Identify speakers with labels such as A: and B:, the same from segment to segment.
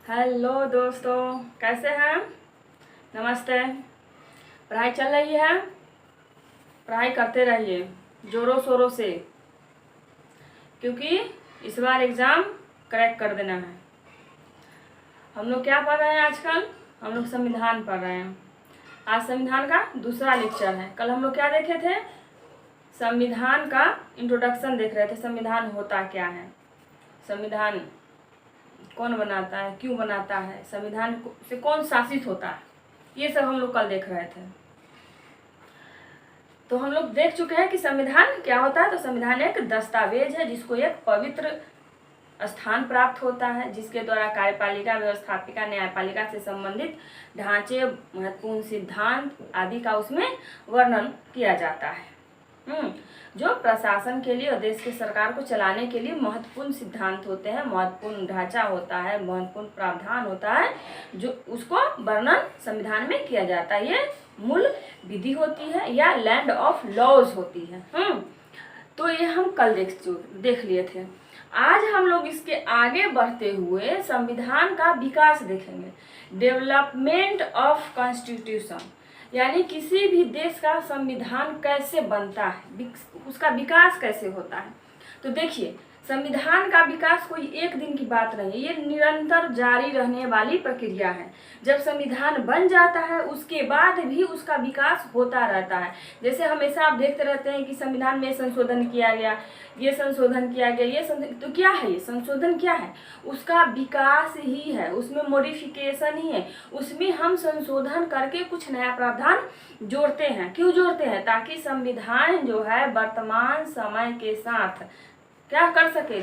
A: Hello दोस्तों, कैसे हैं? नमस्ते। पढ़ाई चल रही है? पढ़ाई करते रहिए ज़ोरों शोरों से, क्योंकि इस बार एग्ज़ाम क्रैक कर देना है। हम लोग क्या पढ़ रहे हैं आजकल? हम लोग संविधान पढ़ रहे हैं। आज संविधान का दूसरा लेक्चर है। कल हम लोग क्या देखे थे? संविधान का इंट्रोडक्शन देख रहे थे। संविधान होता क्या है, संविधान कौन बनाता है, क्यों बनाता है, संविधान से कौन शासित होता है, ये सब हम लोग कल देख रहे थे। तो हम लोग देख चुके हैं कि संविधान क्या होता है। तो संविधान एक दस्तावेज है जिसको एक पवित्र स्थान प्राप्त होता है, जिसके द्वारा कार्यपालिका, व्यवस्थापिका, न्यायपालिका से संबंधित ढांचे, महत्वपूर्ण सिद्धांत आदि का उसमें वर्णन किया जाता है। जो प्रशासन के लिए और देश के सरकार को चलाने के लिए महत्वपूर्ण सिद्धांत होते हैं, महत्वपूर्ण ढांचा होता है, महत्वपूर्ण प्रावधान होता है, जो उसको वर्णन संविधान में किया जाता है। ये मूल विधि होती है या लैंड ऑफ लॉज होती है। तो ये हम कल देख लिए थे। आज हम लोग इसके आगे बढ़ते हुए संविधान का विकास देखेंगे। डेवलपमेंट ऑफ कॉन्स्टिट्यूशन, यानी किसी भी देश का संविधान कैसे बनता है, उसका विकास कैसे होता है। तो देखिए, संविधान का विकास कोई एक दिन की बात नहीं है, ये निरंतर जारी रहने वाली प्रक्रिया है। जब संविधान बन जाता है उसके बाद भी उसका विकास होता रहता है। जैसे हमेशा आप देखते रहते हैं कि संविधान में संशोधन किया गया, ये संशोधन किया गया, ये तो क्या है, ये संशोधन क्या है? उसका विकास ही है, उसमें मॉडिफिकेशन ही है। उसमें हम संशोधन करके कुछ नया प्रावधान जोड़ते हैं। क्यों जोड़ते हैं? ताकि संविधान जो है वर्तमान समय के साथ क्या कर सके,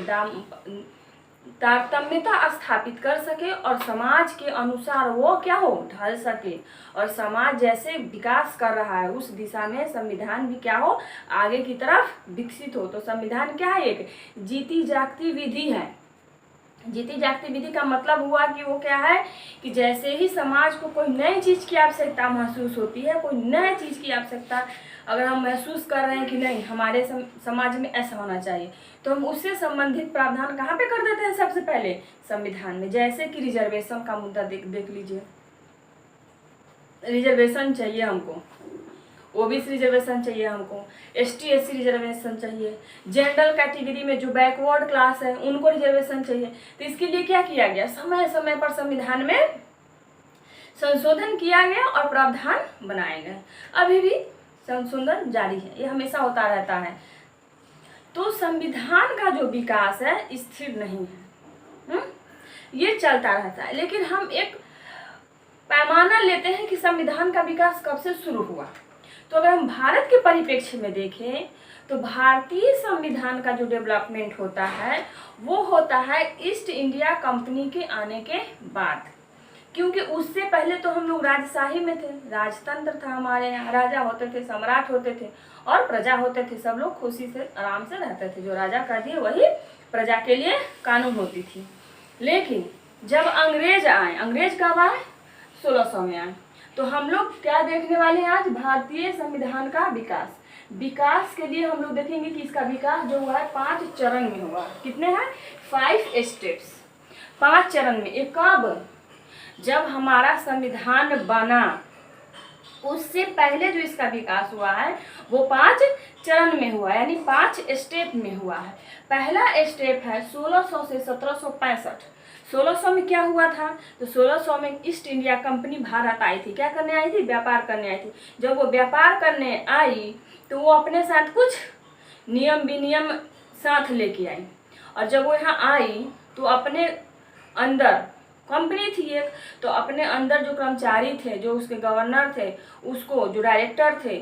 A: तारतम्यता स्थापित कर सके और समाज के अनुसार वो क्या हो, ढल सके। और समाज जैसे विकास कर रहा है उस दिशा में संविधान भी क्या हो, आगे की तरफ विकसित हो। तो संविधान क्या है? एक जीती जागती विधि है। जीती जागती विधि का मतलब हुआ कि वो क्या है कि जैसे ही समाज को कोई नई चीज़ की आवश्यकता महसूस होती है, कोई नई चीज़ की आवश्यकता अगर हम महसूस कर रहे हैं कि नहीं हमारे समाज में ऐसा होना चाहिए, तो हम उससे संबंधित प्रावधान कहाँ पे कर देते हैं? सबसे पहले संविधान में। जैसे कि रिजर्वेशन का मुद्दा देख लीजिए। रिजर्वेशन चाहिए हमको, ओबीसी रिजर्वेशन चाहिए हमको, एसटी एससी रिजर्वेशन चाहिए, जनरल कैटेगरी में जो बैकवर्ड क्लास है उनको रिजर्वेशन चाहिए। तो इसके लिए क्या किया गया? समय समय पर संविधान में संशोधन किया गया और प्रावधान बनाए गए। अभी भी संशोधन जारी है, ये हमेशा होता रहता है। तो संविधान का जो विकास है स्थिर नहीं है, ये चलता रहता है। लेकिन हम एक पैमाना लेते हैं कि संविधान का विकास कब से शुरू हुआ। तो अगर हम भारत के परिप्रेक्ष्य में देखें तो भारतीय संविधान का जो डेवलपमेंट होता है वो होता है ईस्ट इंडिया कंपनी के आने के बाद। क्योंकि उससे पहले तो हम लोग राजशाही में थे, राजतंत्र था हमारे यहाँ, राजा होते थे, सम्राट होते थे और प्रजा होते थे। सब लोग खुशी से आराम से रहते थे, जो राजा कर दिए वही प्रजा के लिए कानून होती थी। लेकिन जब अंग्रेज आए, अंग्रेज कब आए? 1600 में आए। तो हम लोग क्या देखने वाले हैं आज? भारतीय संविधान का विकास। विकास के लिए हम लोग देखेंगे कि इसका विकास जो हुआ है 5 चरण में हुआ। कितने हैं? 5 स्टेप्स, 5 चरण में। एक कब? जब हमारा संविधान बना उससे पहले जो इसका विकास हुआ है वो 5 चरण में हुआ, यानी 5 स्टेप में हुआ है। पहला स्टेप है 1600 से 1765। 1600 में क्या हुआ था? तो 1600 में ईस्ट इंडिया कंपनी भारत आई थी। क्या करने आई थी? व्यापार करने आई थी। जब वो व्यापार करने आई तो वो अपने साथ कुछ नियम विनियम साथ लेके आई। और जब वो यहाँ आई तो अपने अंदर, कंपनी थी एक, तो अपने अंदर जो कर्मचारी थे, जो उसके गवर्नर थे, उसको जो डायरेक्टर थे,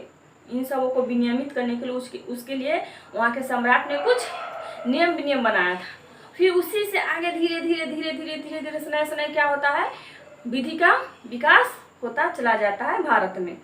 A: इन सबों को विनियमित करने के लिए उसके लिए वहाँ के सम्राट ने कुछ नियम विनियम बनाया था। फिर उसी से आगे धीरे धीरे धीरे धीरे धीरे धीरे सनय क्या होता है? विधि का विकास होता चला जाता है भारत में।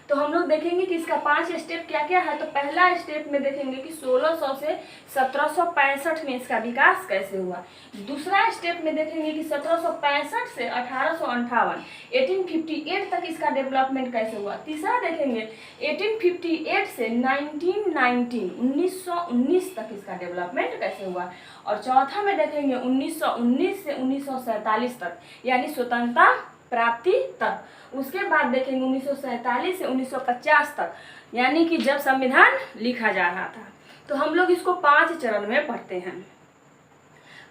A: तो हम लोग देखेंगे कि इसका 5 स्टेप क्या क्या है। तो पहला स्टेप में देखेंगे कि 1600 से 1765 में इसका विकास कैसे हुआ। दूसरा स्टेप में देखेंगे कि 1765 से 1858 1858 तक इसका डेवलपमेंट कैसे हुआ। तीसरा देखेंगे 1858 से 1919 तक इसका डेवलपमेंट कैसे हुआ। और चौथा में देखेंगे 1919 से 1947 तक यानी स्वतंत्रता प्राप्ति तक। उसके बाद देखेंगे 1947 से 1950 तक यानी कि जब संविधान लिखा जा रहा था। तो हम लोग इसको 5 चरण में पढ़ते हैं।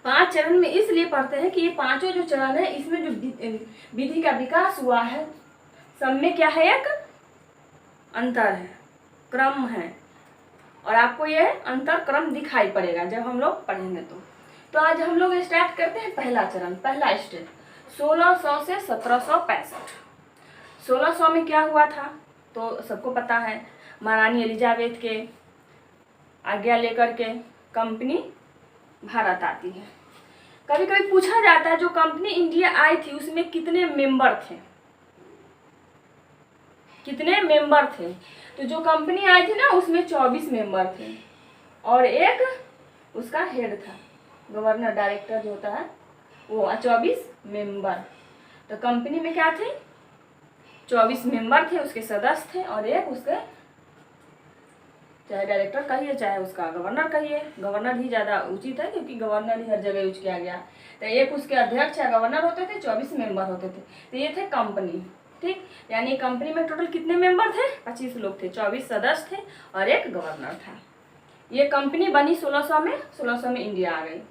A: 5 चरण में इसलिए पढ़ते हैं कि ये पांचों जो चरण है इसमें जो विधि का विकास हुआ है सब में क्या है, एक अंतर है, क्रम है, और आपको ये अंतर क्रम दिखाई पड़ेगा जब हम लोग पढ़ेंगे। तो आज हम लोग स्टार्ट करते हैं पहला चरण, पहला स्टेप 1600 से 1765। 1600 में क्या हुआ था तो सबको पता है, महारानी एलिजाबेथ के आज्ञा लेकर के कंपनी भारत आती है। कभी कभी पूछा जाता है जो कंपनी इंडिया आई थी उसमें कितने मेंबर थे, कितने मेंबर थे। तो जो कंपनी आई थी ना उसमें 24 मेंबर थे और एक उसका हेड था, गवर्नर डायरेक्टर जो होता है वो 24 मेंबर। तो कंपनी में क्या थे, 24 मेंबर थे, उसके सदस्य थे और एक उसके चाहे डायरेक्टर कहिए चाहे उसका गवर्नर कहिए, गवर्नर ही ज़्यादा उचित है क्योंकि गवर्नर ही हर जगह यूज किया गया। तो एक उसके अध्यक्ष या गवर्नर होते थे, 24 मेंबर होते थे। तो ये थे कंपनी, ठीक। यानी कंपनी में टोटल कितने मेंबर थे, 25 लोग थे, 24 सदस्य थे और एक गवर्नर था। ये कंपनी बनी 1600 में, 1600 में इंडिया आ गई।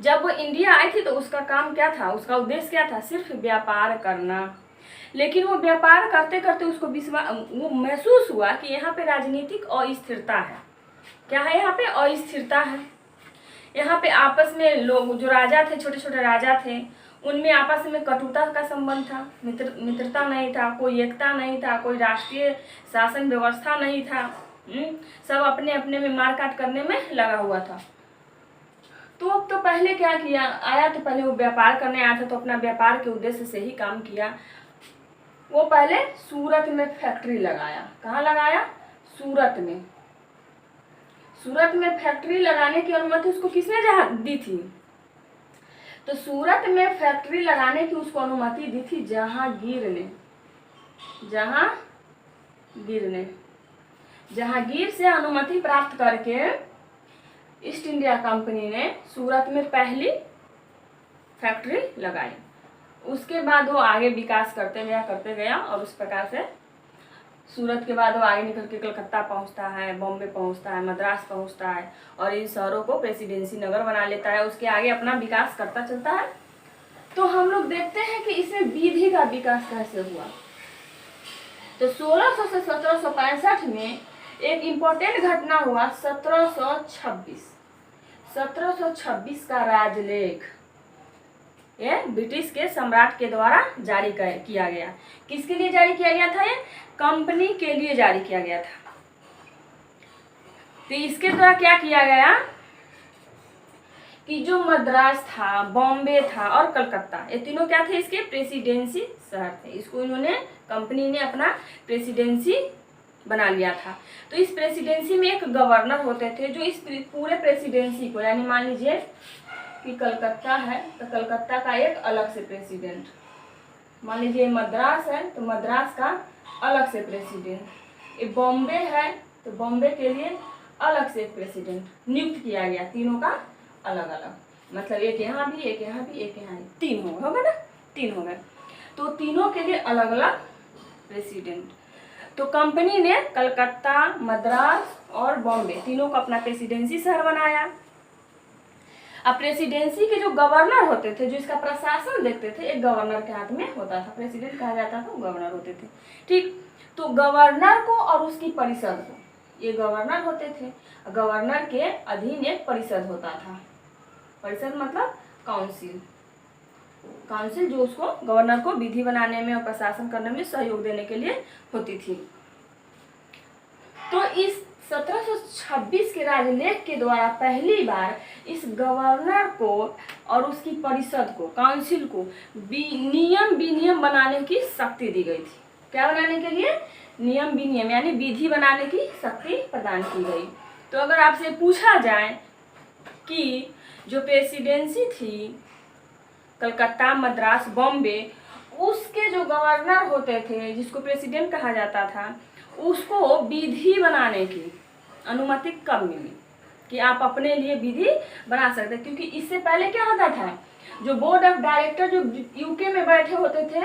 A: जब वो इंडिया आई थी तो उसका काम क्या था, उसका उद्देश्य क्या था, सिर्फ व्यापार करना। लेकिन वो व्यापार करते करते उसको वो महसूस हुआ कि यहाँ पे राजनीतिक अस्थिरता है। क्या है, यहाँ पे अस्थिरता है। यहाँ पे आपस में लोग जो राजा थे, छोटे छोटे राजा थे, उनमें आपस में कटुता का संबंध था, मित्रता नहीं था, कोई एकता नहीं था, कोई राष्ट्रीय शासन व्यवस्था नहीं था। सब अपने अपने में मारकाट करने में लगा हुआ था। तो अब तो पहले क्या किया, आया तो पहले वो व्यापार करने आया था तो अपना व्यापार के उद्देश्य से ही काम किया। वो पहले सूरत में फैक्ट्री लगाया। कहाँ लगाया, सूरत में। सूरत में फैक्ट्री लगाने की अनुमति उसको किसने दी थी, तो सूरत में फैक्ट्री लगाने की उसको अनुमति दी थी जहांगीर ने। जहांगीर से अनुमति प्राप्त करके ईस्ट इंडिया कंपनी ने सूरत में पहली फैक्ट्री लगाई। उसके बाद वो आगे विकास करते गया और उस प्रकार से सूरत के बाद वो आगे निकल के कलकत्ता पहुंचता है, बॉम्बे पहुंचता है, मद्रास पहुंचता है और इन शहरों को प्रेसिडेंसी नगर बना लेता है। उसके आगे अपना विकास करता चलता है। तो हम लोग देखते हैं कि इसमें विधि का विकास कैसे हुआ। तो 1600 से 1765 में एक इम्पोर्टेंट घटना हुआ, 1726 का राजलेख। ये ब्रिटिश के सम्राट के द्वारा जारी किया गया। किसके लिए जारी किया गया था, ये कंपनी के लिए जारी किया गया था। तो इसके द्वारा क्या किया गया कि जो मद्रास था, बॉम्बे था और कलकत्ता, ये तीनों क्या थे, इसके प्रेसिडेंसी शहर थे। इसको इन्होंने, कंपनी ने अपना प्रेसिडेंसी बना लिया था। तो इस प्रेसिडेंसी में एक गवर्नर होते थे जो इस पूरे प्रेसिडेंसी को, यानी मान लीजिए कि कलकत्ता है तो कलकत्ता का एक अलग से प्रेसिडेंट, मान लीजिए मद्रास है तो मद्रास का अलग से प्रेसिडेंट, ये बॉम्बे है तो बॉम्बे के लिए अलग से प्रेसिडेंट नियुक्त किया गया, तीनों का अलग अलग। मतलब एक यहाँ भी, एक यहाँ भी, एक यहाँ भी, 3 हो गए ना, 3 हो गए। तो तीनों के लिए अलग अलग प्रेसिडेंट। तो कंपनी ने कलकत्ता, मद्रास और बॉम्बे तीनों को अपना प्रेसिडेंसी शहर बनाया। अब प्रेसिडेंसी के जो गवर्नर होते थे, जो इसका प्रशासन देखते थे, एक गवर्नर के हाथ में होता था, प्रेसिडेंट कहा जाता था, गवर्नर होते थे, ठीक। तो गवर्नर को और उसकी परिषद को, ये गवर्नर होते थे, गवर्नर के अधीन एक परिषद होता था। परिषद मतलब काउंसिल, काउंसिल जो उसको, गवर्नर को विधि बनाने में और प्रशासन करने में सहयोग देने के लिए होती थी। तो इस 1726 के राजलेख के द्वारा पहली बार इस गवर्नर को और उसकी परिषद को, काउंसिल को नियम विनियम बनाने की शक्ति दी गई थी। क्या बनाने के लिए? नियम विनियम यानी विधि बनाने की शक्ति प्रदान की गई। तो अगर आपसे पूछा जाए कि जो प्रेसिडेंसी थी कलकत्ता, मद्रास, बॉम्बे, उसके जो गवर्नर होते थे जिसको प्रेसिडेंट कहा जाता था, उसको विधि बनाने की अनुमति कब मिली कि आप अपने लिए विधि बना सकते? क्योंकि इससे पहले क्या होता था, जो बोर्ड ऑफ डायरेक्टर जो यूके में बैठे होते थे,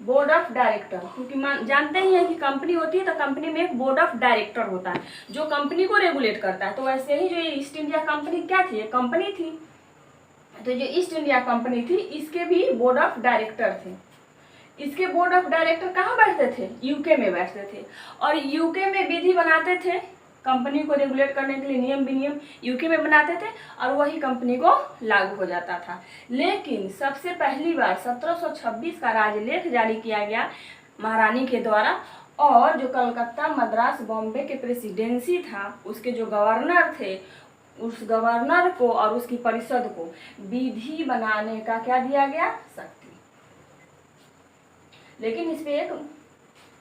A: बोर्ड ऑफ डायरेक्टर, क्योंकि जानते ही हैं कि कंपनी होती है तो कंपनी में एक बोर्ड ऑफ डायरेक्टर होता है जो कंपनी को रेगुलेट करता है। तो वैसे ही जो ये ईस्ट इंडिया कंपनी क्या थी? ये कंपनी थी। तो जो ईस्ट इंडिया कंपनी थी इसके भी बोर्ड ऑफ डायरेक्टर थे। इसके बोर्ड ऑफ डायरेक्टर कहाँ बैठते थे? यूके में बैठते थे और यूके में विधि बनाते थे। कंपनी को रेगुलेट करने के लिए नियम विनियम यूके में बनाते थे और वही कंपनी को लागू हो जाता था। लेकिन सबसे पहली बार 1726 का राजलेख जारी किया गया महारानी के द्वारा, और जो कलकत्ता, मद्रास, बॉम्बे के प्रेसिडेंसी था उसके जो गवर्नर थे, उस गवर्नर को और उसकी परिषद को विधि बनाने का क्या दिया गया? शक्ति। लेकिन इस पे एक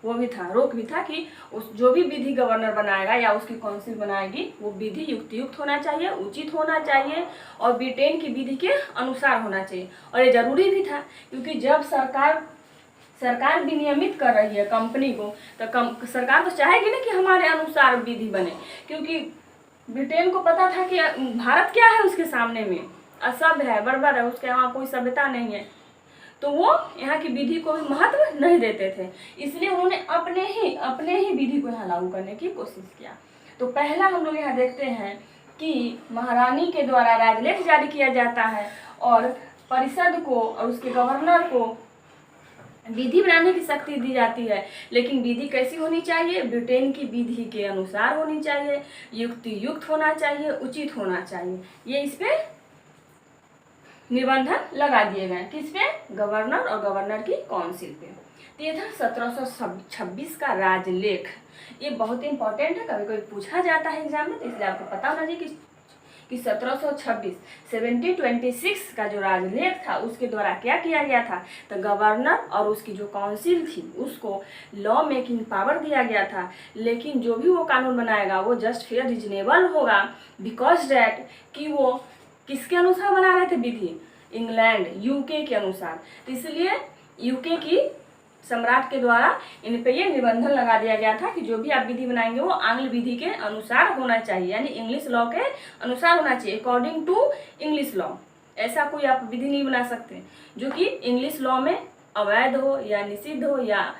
A: वो भी था, रोक भी था कि उस जो भी विधि गवर्नर बनाएगा या उसकी काउंसिल बनाएगी वो विधि युक्त होना चाहिए, उचित होना चाहिए और ब्रिटेन की विधि के अनुसार होना चाहिए। और ये जरूरी भी था क्योंकि जब सरकार विनियमित कर रही है कंपनी को तो सरकार तो चाहेगी ना कि हमारे अनुसार विधि बने, क्योंकि ब्रिटेन को पता था कि भारत क्या है उसके सामने में, असभ्य है, बर्बर है, उसके यहाँ कोई सभ्यता नहीं है, तो वो यहाँ की विधि को भी महत्व नहीं देते थे। इसलिए उन्होंने अपने ही विधि को यहाँ लागू करने की कोशिश किया। तो पहला हम लोग यहाँ देखते हैं कि महारानी के द्वारा राजलेख जारी किया जाता है और परिषद को और उसके गवर्नर को विधि बनाने की शक्ति दी जाती है। लेकिन विधि कैसी होनी चाहिए? ब्रिटेन की विधि के अनुसार होनी चाहिए, युक्त होना चाहिए, उचित होना चाहिए। ये इस पे निबंधन लगा दिए गए। किस पे? गवर्नर और गवर्नर की काउंसिल पे। तो ये था 1726 का राजलेख। ये बहुत इंपॉर्टेंट है, कभी कभी पूछा जाता है एग्जाम में, तो इसलिए आपको पता होना चाहिए कि 1726 का जो राजलेख था उसके द्वारा क्या किया गया था, तो गवर्नर और उसकी जो काउंसिल थी उसको लॉ मेकिंग पावर दिया गया था। लेकिन जो भी वो कानून बनाएगा वो जस्ट फेयर रिजनेबल होगा, बिकॉज डैट कि वो किसके अनुसार बना रहे थे विधि? इंग्लैंड, यूके के अनुसार। तो इसलिए यूके की सम्राट के द्वारा इन पे ये निबंधन लगा दिया गया था कि जो भी आप विधि बनाएंगे वो आंग्ल विधि के अनुसार होना चाहिए, यानी इंग्लिश लॉ के अनुसार होना चाहिए, अकॉर्डिंग टू इंग्लिश लॉ। ऐसा कोई आप विधि नहीं बना सकते जो कि इंग्लिश लॉ में अवैध हो या निषिद्ध हो या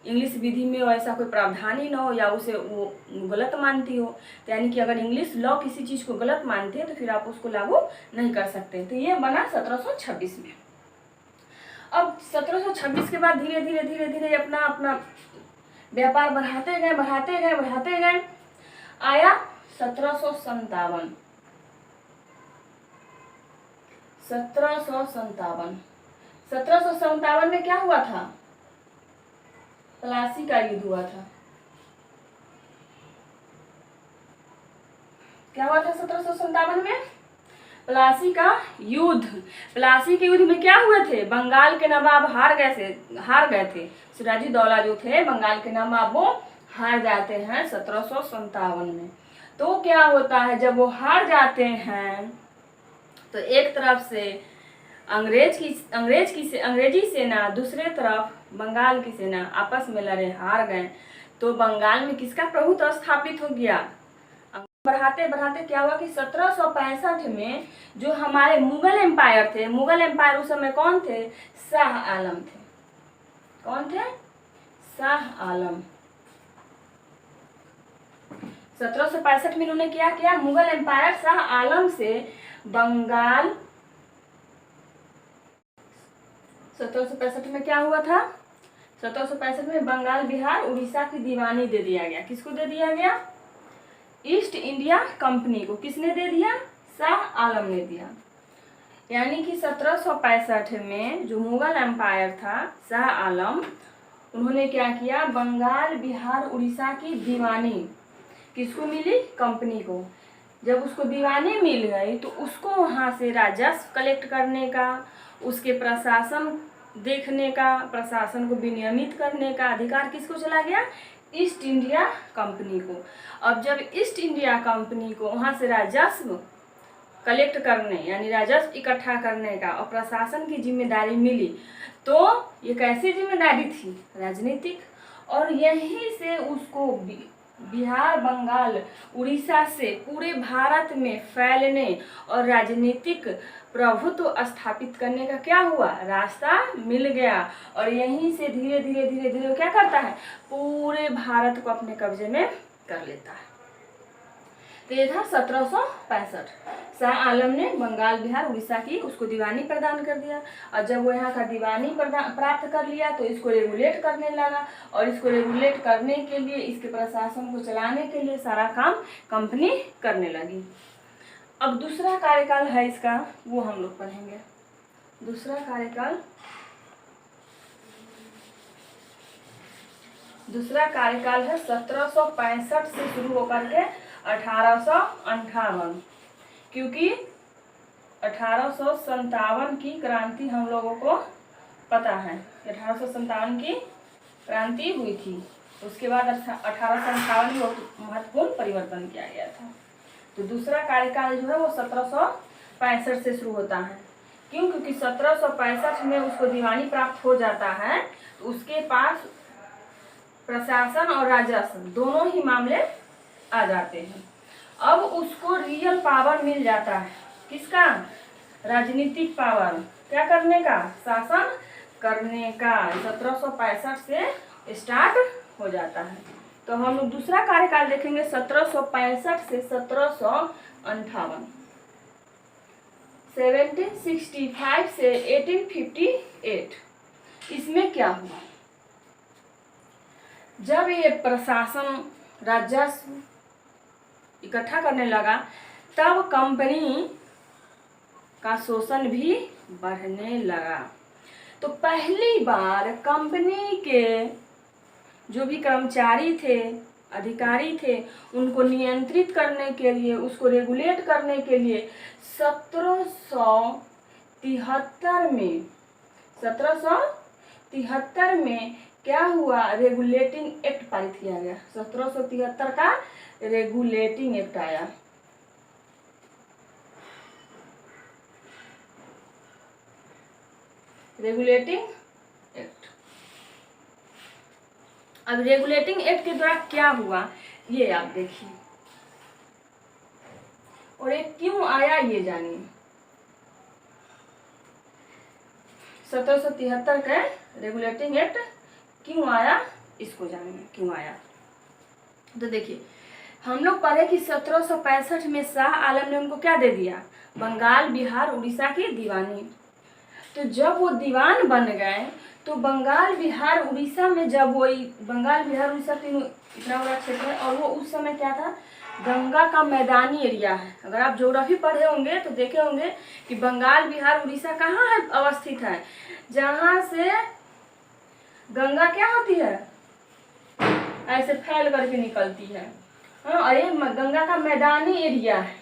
A: इंग्लिश विधि में ऐसा कोई प्रावधान ही ना हो या उसे वो गलत मानती हो। तो यानी कि अगर इंग्लिश लॉ किसी चीज़ को गलत मानते हैं तो फिर आप उसको लागू नहीं कर सकते। तो ये बना 1726 में। अब 1726 के बाद धीरे धीरे अपना व्यापार बढ़ाते गए। आया 1757। 1757 में क्या हुआ था? प्लासी का युद्ध हुआ था। क्या हुआ था 1757 में? प्लासी का युद्ध। प्लासी के युद्ध में क्या हुए थे? बंगाल के नवाब हार गए थे। सिराजुद्दौला जो थे बंगाल के नवाब वो हार जाते हैं 1757 में। तो क्या होता है जब वो हार जाते हैं तो एक तरफ से अंग्रेजी सेना, दूसरे तरफ बंगाल की सेना आपस में लड़े, हार गए। तो बंगाल में किसका प्रभुत्व स्थापित हो गया? बढ़ाते क्या हुआ कि 1765 में जो हमारे मुगल एम्पायर थे, मुगल एम्पायर उस समय कौन थे? शाह आलम थे। कौन थे? शाह आलम। 1765 में इन्होंने क्या किया? मुगल एम्पायर शाह आलम से बंगाल 1765 में क्या हुआ था? 1765 में बंगाल, बिहार, उड़ीसा की दीवानी दे दिया गया। किसको दे दिया गया? ईस्ट इंडिया कंपनी को। किसने दे दिया? शाह आलम ने दिया। यानी कि 1765 में जो मुगल एम्पायर था शाह आलम, उन्होंने क्या किया? बंगाल, बिहार, उड़ीसा की दीवानी किसको मिली? कंपनी को। जब उसको दीवानी मिल गई तो उसको वहाँ से राजस्व कलेक्ट करने का, उसके प्रशासन देखने का, प्रशासन को विनियमित करने का अधिकार किसको चला गया? ईस्ट इंडिया कंपनी को। अब जब ईस्ट इंडिया कंपनी को वहाँ से राजस्व कलेक्ट करने यानी राजस्व इकट्ठा करने का और प्रशासन की जिम्मेदारी मिली, तो ये कैसी जिम्मेदारी थी? राजनीतिक। और यहीं से उसको बिहार, बंगाल, उड़ीसा से पूरे भारत में फैलने और राजनीतिक प्रभुत्व स्थापित करने का क्या हुआ? रास्ता मिल गया। और यहीं से धीरे धीरे धीरे धीरे क्या करता है? पूरे भारत को अपने कब्जे में कर लेता है। तो ये था 1765। शाह आलम ने बंगाल, बिहार, उड़ीसा की उसको दीवानी प्रदान कर दिया। और जब वो यहाँ का दीवानी प्राप्त कर लिया तो इसको रेगुलेट करने लगा। और इसको रेगुलेट करने के लिए, इसके प्रशासन को चलाने के लिए सारा काम कंपनी करने लगी। अब दूसरा कार्यकाल है इसका, वो हम लोग पढ़ेंगे। दूसरा कार्यकाल है 1765 से शुरू होकर के 1858, क्योंकि 1857 की क्रांति हम लोगों को पता है। 1857 की क्रांति हुई थी, उसके बाद 1858 में बहुत महत्वपूर्ण परिवर्तन किया गया था। तो दूसरा कार्यकाल जो है वो 1765 से शुरू होता है। क्यों? क्योंकि 1765 में उसको दीवानी प्राप्त हो जाता है, तो उसके पास प्रशासन और राजस्व दोनों ही मामले आ जाते हैं। अब उसको रियल पावर मिल जाता है। किसका? राजनीतिक पावर। क्या करने का? शासन करने का। 1765 से स्टार्ट हो जाता है। तो हम लोग दूसरा कार्यकाल देखेंगे 1765 से 1758। 1765 से 1858। इसमें क्या हुआ? जब ये प्रशासन राजस्व इकट्ठा करने लगा, तब कंपनी का शोषण भी बढ़ने लगा। तो पहली बार कंपनी के जो भी कर्मचारी थे, अधिकारी थे, उनको नियंत्रित करने के लिए, उसको रेगुलेट करने के लिए 1773 में क्या हुआ? रेगुलेटिंग एक्ट पारित किया गया। 1773 का रेगुलेटिंग एक्ट आया। Regulating act. अब रेगुलेटिंग एक्ट के द्वारा क्या हुआ ये आप देखिए, और ये क्यों आया ये जानिए। 1773 का रेगुलेटिंग एक्ट क्यों आया, इसको जानिए क्यों आया। तो देखिए, हम लोग पढ़े कि 1765 में शाह आलम ने उनको क्या दे दिया? बंगाल, बिहार, उड़ीसा की दीवानी। तो जब वो दीवान बन गए तो बंगाल, बिहार, उड़ीसा में, जब वो बंगाल, बिहार, उड़ीसा तीनों इतना बड़ा क्षेत्र है, और वो उस समय क्या था? गंगा का मैदानी एरिया है। अगर आप ज्योग्राफी पढ़े होंगे तो देखे होंगे कि बंगाल, बिहार, उड़ीसा कहाँ है अवस्थित है? जहाँ से गंगा क्या होती है? ऐसे फैल करके निकलती है। हाँ, और ये गंगा का मैदानी एरिया है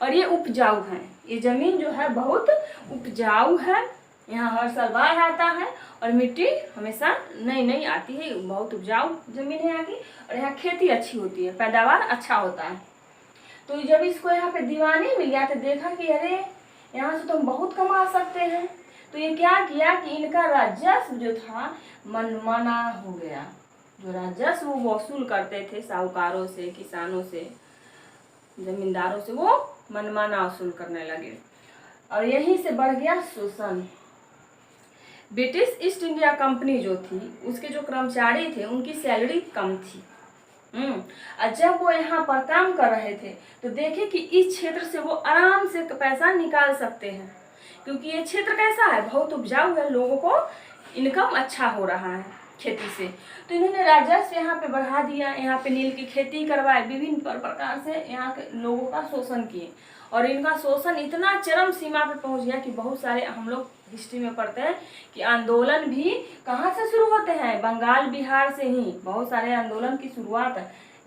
A: और ये उपजाऊ है। ये जमीन जो है बहुत उपजाऊ है। यहाँ हर साल बाढ़ आता है और मिट्टी हमेशा नई नई आती है। बहुत उपजाऊ जमीन है यहाँ की, और यहाँ खेती अच्छी होती है, पैदावार अच्छा होता है। तो जब इसको यहाँ पे दीवानी मिल गया तो देखा कि अरे यहाँ से तो हम बहुत कमा सकते हैं। तो ये क्या किया कि इनका राजस्व जो था मनमाना हो गया। जो राजस्व वो वसूल करते थे साहूकारों से, किसानों से, जमींदारों से, वो मनमाना वसूल करने लगे और यहीं से बढ़ गया शोषण। ब्रिटिश ईस्ट इंडिया कंपनी जो थी, उसके जो कर्मचारी थे उनकी सैलरी कम थी। और जब वो यहाँ पर काम कर रहे थे तो देखे कि इस क्षेत्र से वो आराम से पैसा निकाल सकते हैं, क्योंकि ये क्षेत्र कैसा है? बहुत उपजाऊ है, लोगों को इनकम अच्छा हो रहा है खेती से। तो इन्होंने राजस्व यहाँ पे बढ़ा दिया, यहाँ पे नील की खेती करवाए, विभिन्न प्रकार से यहाँ के लोगों का शोषण किए। और इनका शोषण इतना चरम सीमा पे पहुँच गया कि बहुत सारे, हम लोग हिस्ट्री में पढ़ते हैं कि आंदोलन भी कहाँ से शुरू होते हैं? बंगाल, बिहार से ही बहुत सारे आंदोलन की शुरुआत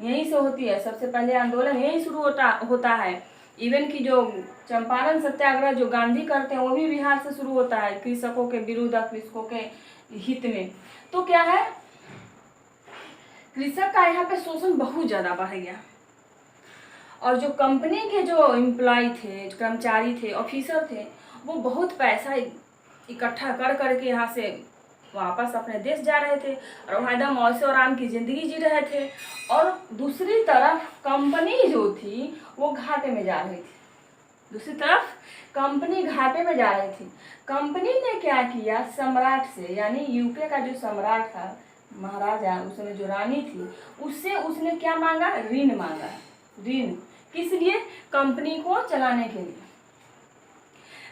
A: यहीं से होती है। सबसे पहले आंदोलन यहीं शुरू होता है इवन की जो चंपारण सत्याग्रह जो गांधी करते हैं वो भी बिहार से शुरू होता है, कृषकों के विरुद्ध, कृषकों के हित में। तो क्या है, कृषक का यहाँ पे शोषण बहुत ज़्यादा बढ़ गया, और जो कंपनी के जो एम्प्लॉय थे, कर्मचारी थे, ऑफिसर थे, वो बहुत पैसा इकट्ठा कर करके यहाँ से वापस अपने देश जा रहे थे और वहाँ एकदम मौज आराम की ज़िंदगी जी रहे थे। और दूसरी तरफ कंपनी जो थी वो घाटे में जा रही थी, दूसरी तरफ कंपनी घाटे में जा रही थी। कंपनी ने क्या किया, सम्राट से, यानी यूके का जो सम्राट था, महाराजा, उसमें जो रानी थी, उससे उसने क्या मांगा, ऋण मांगा। ऋण किस लिए, कंपनी को चलाने के लिए।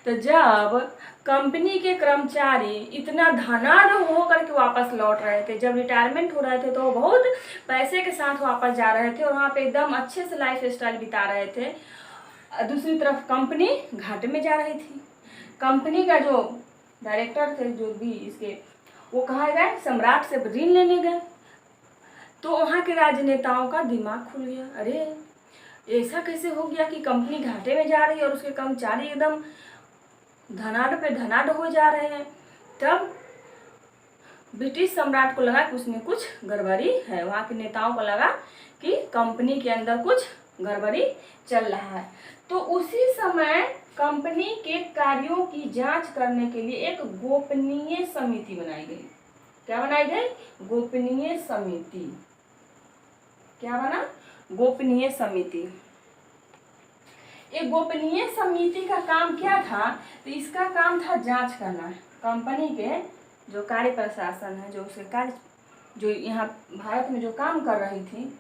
A: तो जब कंपनी के कर्मचारी इतना धनाढ़ होकर के वापस लौट रहे थे, जब रिटायरमेंट हो रहे थे, तो वो बहुत पैसे के साथ वापस जा रहे थे और वहाँ पे एकदम अच्छे से लाइफ स्टाइल बिता रहे थे। दूसरी तरफ कंपनी घाटे में जा रही थी। कंपनी का जो डायरेक्टर थे, जो भी इसके, वो कहाँ गए, सम्राट से ऋण लेने गए। तो वहाँ के राजनेताओं का दिमाग खुल गया, अरे ऐसा कैसे हो गया कि कंपनी घाटे में जा रही है और उसके कर्मचारी एकदम धनाढ़ पे धनाढ़ हो जा रहे हैं। तब ब्रिटिश सम्राट को लगा कि उसमें कुछ गड़बड़ी है, वहाँ के नेताओं को लगा कि कंपनी के अंदर कुछ गड़बड़ी चल रहा है। तो उसी समय कंपनी के कार्यों की जांच करने के लिए एक गोपनीय समिति बनाई गई। क्या बनाई गई, गोपनीय समिति। क्या बना, गोपनीय समिति। एक गोपनीय समिति का काम क्या था, तो इसका काम था जांच करना कंपनी के जो कार्य प्रशासन है, जो उसके कार्य, जो यहाँ भारत में जो काम कर रही थी,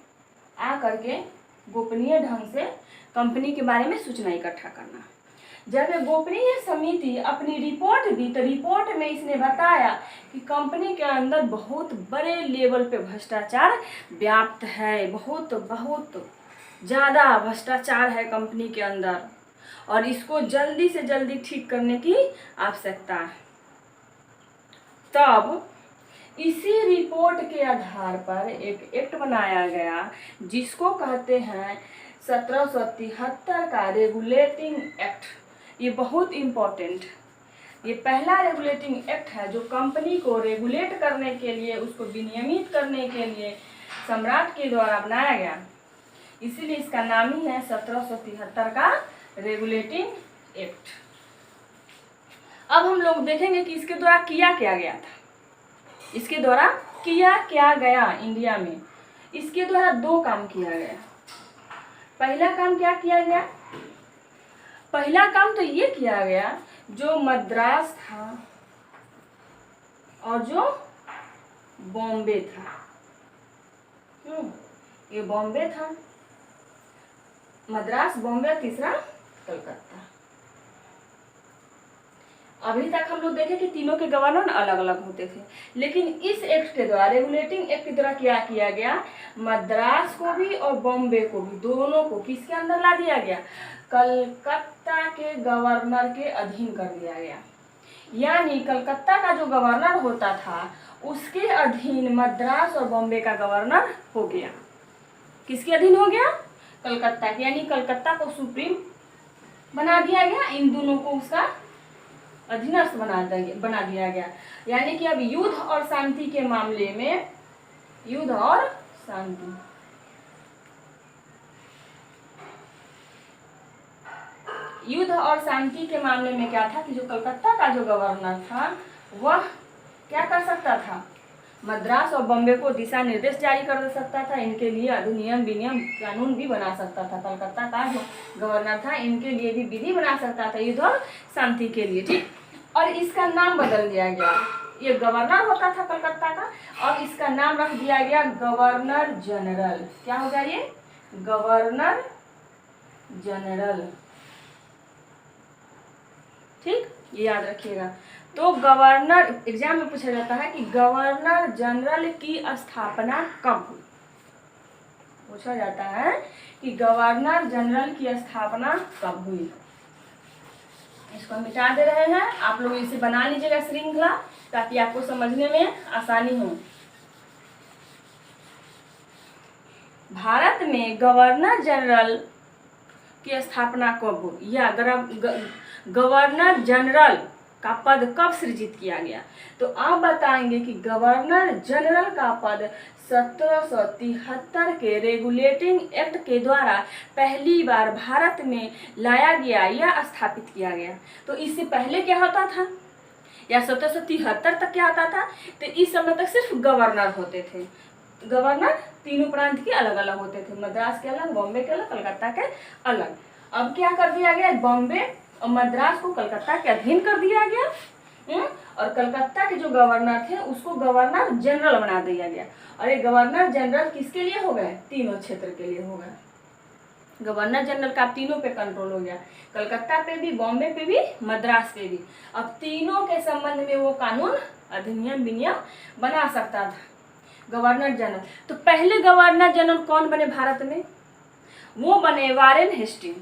A: आ करके गोपनीय ढंग से कंपनी के बारे में सूचना इकट्ठा करना। जब ये गोपनीय समिति अपनी रिपोर्ट दी, तो रिपोर्ट में इसने बताया कि कंपनी के अंदर बहुत बड़े लेवल पे भ्रष्टाचार व्याप्त है, बहुत ज़्यादा भ्रष्टाचार है कंपनी के अंदर, और इसको जल्दी से जल्दी ठीक करने की आवश्यकता है। तब इसी रिपोर्ट के आधार पर एक एक्ट बनाया गया, जिसको कहते हैं 1773 का रेगुलेटिंग एक्ट। ये बहुत इम्पोर्टेंट, ये पहला रेगुलेटिंग एक्ट है जो कंपनी को रेगुलेट करने के लिए, उसको विनियमित करने के लिए सम्राट के द्वारा बनाया गया। इसीलिए इसका नाम ही है 1773 का रेगुलेटिंग एक्ट। अब हम लोग देखेंगे कि इसके द्वारा किया क्या गया था। इसके द्वारा किया क्या गया इंडिया में, इसके द्वारा दो काम किया गया। पहला काम क्या किया गया, पहला काम तो ये किया गया, जो मद्रास था और जो बॉम्बे था, ये बॉम्बे था, मद्रास, बॉम्बे, तीसरा कलकत्ता। अभी तक हम लोग देखे कि तीनों के गवर्नर अलग अलग होते थे, लेकिन इस एक्ट के द्वारा, रेगुलेटिंग एक्ट के द्वारा क्या किया गया, मद्रास को भी और बॉम्बे को भी, दोनों को किसके अंदर ला दिया गया, कलकत्ता के गवर्नर के अधीन कर दिया गया। यानी कलकत्ता का जो गवर्नर होता था, उसके अधीन मद्रास और बॉम्बे का गवर्नर हो गया। किसके अधीन हो गया, कलकत्ता के, यानी कलकत्ता को सुप्रीम बना दिया गया, इन दोनों को उसका अधीनस्थ बना दिया गया। यानी कि अब युद्ध और शांति के मामले में, युद्ध और शांति, युद्ध और शांति के मामले में क्या था कि जो कलकत्ता का जो गवर्नर था, वह क्या कर सकता था, मद्रास और बॉम्बे को दिशा निर्देश जारी कर सकता था, इनके लिए अधिनियम विनियम कानून भी बना सकता था। कलकत्ता का जो गवर्नर था, इनके लिए भी विधि बना सकता था युद्ध और शांति के लिए, ठीक। और इसका नाम बदल दिया गया, ये गवर्नर होता था कलकत्ता का, और इसका नाम रख दिया गया गवर्नर जनरल। क्या हो गया ये, गवर्नर जनरल, ठीक, ये याद रखिएगा। तो गवर्नर, एग्जाम में पूछा जाता है कि गवर्नर जनरल की स्थापना कब हुई, पूछा जाता है कि गवर्नर जनरल की स्थापना कब हुई। इसको मिटा दे रहे हैं, आप लोग इसे बना लीजिएगा श्रृंखला, ताकि आपको समझने में आसानी हो। भारत में गवर्नर जनरल की स्थापना कब हुई, या गवर्नर जनरल का पद कब सृजित किया गया? तो आप बताएंगे कि गवर्नर जनरल का पद 1773 के रेगुलेटिंग एक्ट के द्वारा पहली बार भारत में लाया गया या स्थापित किया गया। तो इससे पहले क्या होता था, या 1773 तक क्या होता था? तो इस समय तक सिर्फ गवर्नर होते थे। गवर्नर तीनों प्रांत के अलग अलग होते थे, मद्रास के अलग, बॉम्बे के अलग, कलकत्ता के अलग। अब क्या कर दिया गया, बॉम्बे और मद्रास को कलकत्ता के अधीन कर दिया गया, और कलकत्ता के जो गवर्नर थे उसको गवर्नर जनरल बना दिया गया। और ये गवर्नर जनरल किसके लिए हो गए? तीनों क्षेत्र के लिए हो गए। गवर्नर जनरल का तीनों पे कंट्रोल हो गया, कलकत्ता पे भी, बॉम्बे पे भी, मद्रास पे भी। अब तीनों के संबंध में वो कानून, अधिनियम, विनियम बना सकता था गवर्नर जनरल। तो पहले गवर्नर जनरल कौन बने भारत में? वो बने वारेन हेस्टिंग।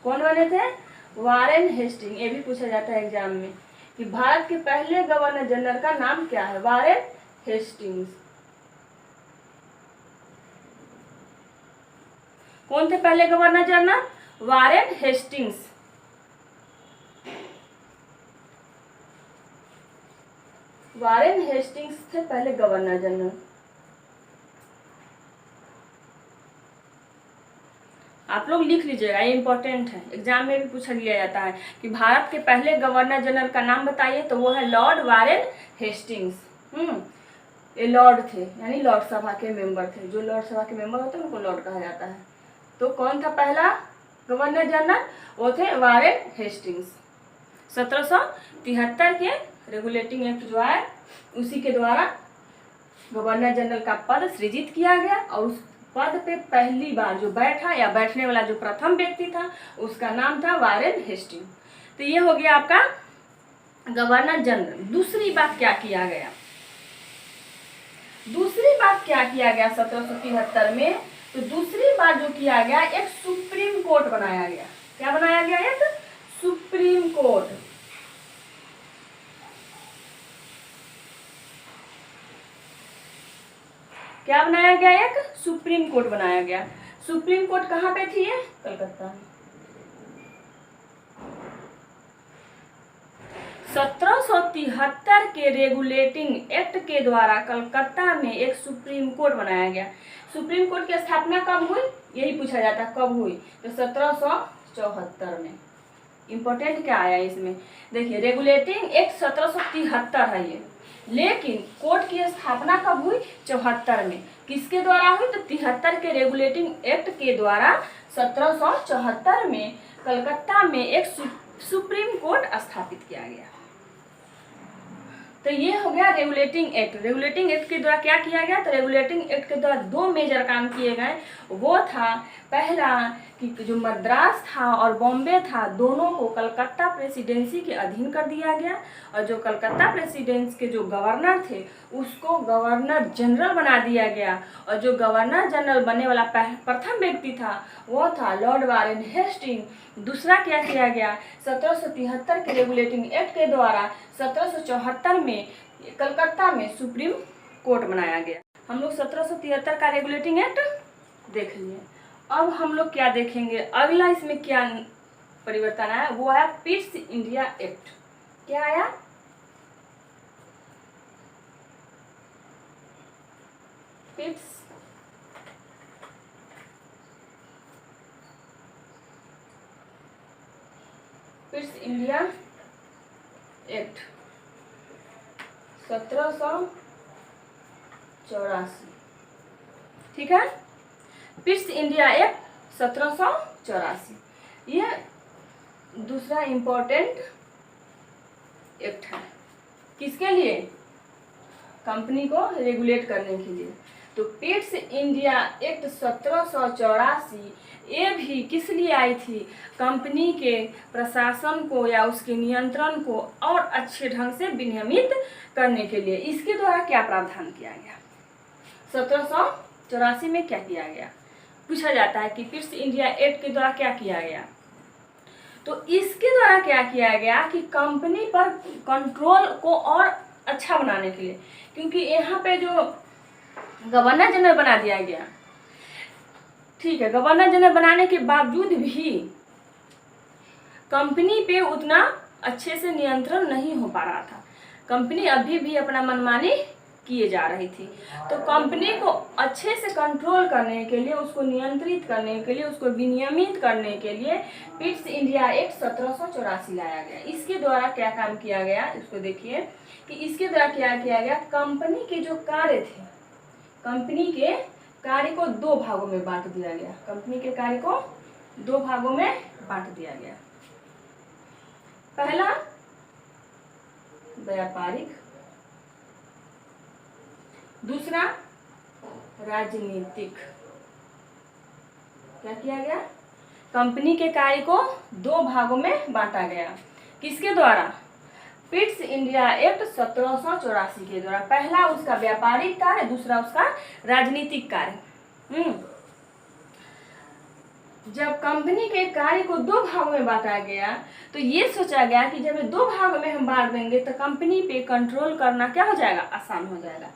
A: कौन बने थे? Warren Hastings. ये भी पूछा जाता है एग्जाम में कि भारत के पहले गवर्नर जनरल का नाम क्या है? Warren Hastings. कौन थे पहले governor general? Warren Hastings. Warren Hastings थे पहले गवर्नर जनरल। आप लोग लिख लीजिएगा, ये इंपॉर्टेंट है, एग्जाम में भी पूछा लिया जाता है कि भारत के पहले गवर्नर जनरल का नाम बताइए, तो वो है लॉर्ड वारेन हेस्टिंग्स। ये लॉर्ड थे, यानी लॉर्ड सभा के मेंबर थे। जो लॉर्ड सभा के मेंबर होते हैं उनको लॉर्ड कहा जाता है। तो कौन था पहला गवर्नर जनरल? वो थे वारेन हेस्टिंग्स। 1773 के रेगुलेटिंग एक्ट जो है उसी के द्वारा गवर्नर जनरल का पद सृजित किया गया, और उस पद पे पहली बार जो बैठा या बैठने वाला जो प्रथम व्यक्ति था उसका नाम था वारेन हेस्टिंग। तो ये हो गया आपका गवर्नर जनरल। दूसरी बात क्या किया गया? दूसरी बात क्या किया गया 1773 में? तो दूसरी बात जो किया गया, एक सुप्रीम कोर्ट बनाया गया। क्या बनाया गया? एक सुप्रीम कोर्ट। क्या बनाया गया? एक सुप्रीम कोर्ट बनाया गया। सुप्रीम कोर्ट कहाँ पे थी? ये कलकत्ता में। 1773 के रेगुलेटिंग एक्ट के द्वारा कलकत्ता में एक सुप्रीम कोर्ट बनाया गया। सुप्रीम कोर्ट की स्थापना कब हुई? यही पूछा जाता है कब हुई? तो 1774 में। इंपॉर्टेंट क्या आया इसमें? देखिए, रेगुलेटिंग एक्ट 1773 है ये, लेकिन कोर्ट की स्थापना कब हुई? 74 में। किसके द्वारा हुई? तो 73 के रेगुलेटिंग एक्ट के द्वारा 1774 में कलकत्ता में एक सुप्रीम कोर्ट स्थापित किया गया। तो ये हो गया रेगुलेटिंग एक्ट। रेगुलेटिंग एक्ट के द्वारा क्या किया गया? तो रेगुलेटिंग एक्ट के द्वारा दो मेजर काम किए गए। वो था पहला कि जो मद्रास था और बॉम्बे था, दोनों को कलकत्ता प्रेसिडेंसी के अधीन कर दिया गया, और जो कलकत्ता प्रेसिडेंसी के जो गवर्नर थे उसको गवर्नर जनरल बना दिया गया, और जो गवर्नर जनरल बनने वाला प्रथम व्यक्ति था वो था लॉर्ड वारेन हेस्टिंग। दूसरा क्या किया गया? 1773 के रेगुलेटिंग एक्ट के द्वारा 1774 में कलकत्ता में सुप्रीम कोर्ट बनाया गया। हम लोग 1773 का रेगुलेटिंग एक्ट देख लिए। अब हम लोग क्या देखेंगे? अगला इसमें क्या परिवर्तन आया? वो आया पिट्स इंडिया एक्ट। क्या आया? Pitt's India act 1784। ठीक है, पिट्स इंडिया एक्ट 1784 ये दूसरा इम्पोर्टेंट एक्ट है। किसके लिए? कंपनी को रेगुलेट करने के लिए। तो पिट्स इंडिया एक्ट 1784 ये भी किस लिए आई थी? कंपनी के प्रशासन को या उसके नियंत्रण को और अच्छे ढंग से विनियमित करने के लिए। इसके द्वारा क्या प्रावधान किया गया? 1784 में क्या किया गया? पूछा जाता है कि पिट्स इंडिया एक्ट के द्वारा क्या किया गया। तो इसके द्वारा क्या किया गया कि कंपनी पर कंट्रोल को और अच्छा बनाने के लिए, क्योंकि यहाँ पे जो गवर्नर जनरल बना दिया गया, ठीक है, गवर्नर जनरल बनाने के बावजूद भी कंपनी पे उतना अच्छे से नियंत्रण नहीं हो पा रहा था, कंपनी अभी भी अपना मनमानी किए जा रही थी। तो कंपनी को अच्छे से कंट्रोल करने के लिए, उसको नियंत्रित करने के लिए, उसको विनियमित करने के लिए पिट्स इंडिया एक्ट 1784 लाया गया। इसके द्वारा क्या काम किया गया, इसको देखिए कि इसके द्वारा क्या किया गया, कंपनी के जो कार्य थे, कंपनी के कार्य को दो भागों में बांट दिया गया। कंपनी के कार्य को दो भागों में बांट दिया गया। पहला व्यापारिक, दूसरा राजनीतिक। क्या किया गया, कंपनी के कार्य को दो भागों में बांटा गया। किसके द्वारा, पिट्स इंडिया एक्ट 1784 के द्वारा। पहला उसका व्यापारिक कार्य, दूसरा उसका राजनीतिक कार्य। जब कंपनी के कार्य को दो भागों में बांटा गया तो ये सोचा गया कि जब दो भागों में हम बांट देंगे तो कंपनी पे कंट्रोल करना क्या हो जाएगा, आसान हो जाएगा।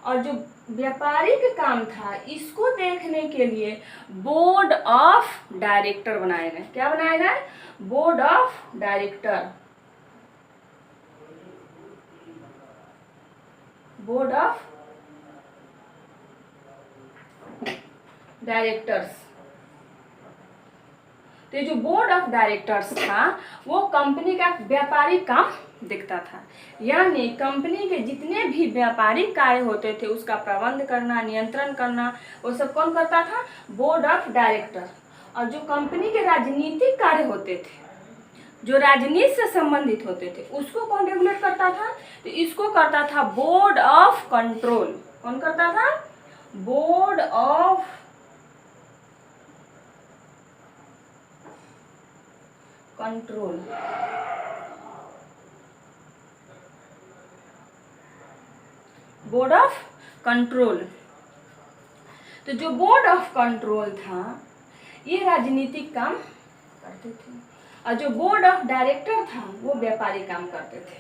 A: और जो व्यापारिक काम था इसको देखने के लिए बोर्ड ऑफ डायरेक्टर बनाए गए। क्या बनाया गया, board of director, board of directors. तो ये जो बोर्ड ऑफ डायरेक्टर्स था वो कंपनी का व्यापारिक काम देखता था, यानी कंपनी के जितने भी व्यापारिक कार्य होते थे उसका प्रबंध करना, नियंत्रण करना, वो सब कौन करता था, बोर्ड ऑफ डायरेक्टर। और जो कंपनी के राजनीतिक कार्य होते थे, जो राजनीति से संबंधित होते थे, उसको कौन रेगुलेट करता था, तो इसको करता था बोर्ड ऑफ कंट्रोल। कौन करता था, board of control. Board of control. तो जो बोर्ड ऑफ कंट्रोल था ये राजनीतिक काम करते थे, और जो बोर्ड ऑफ डायरेक्टर था वो व्यापारिक काम करते थे।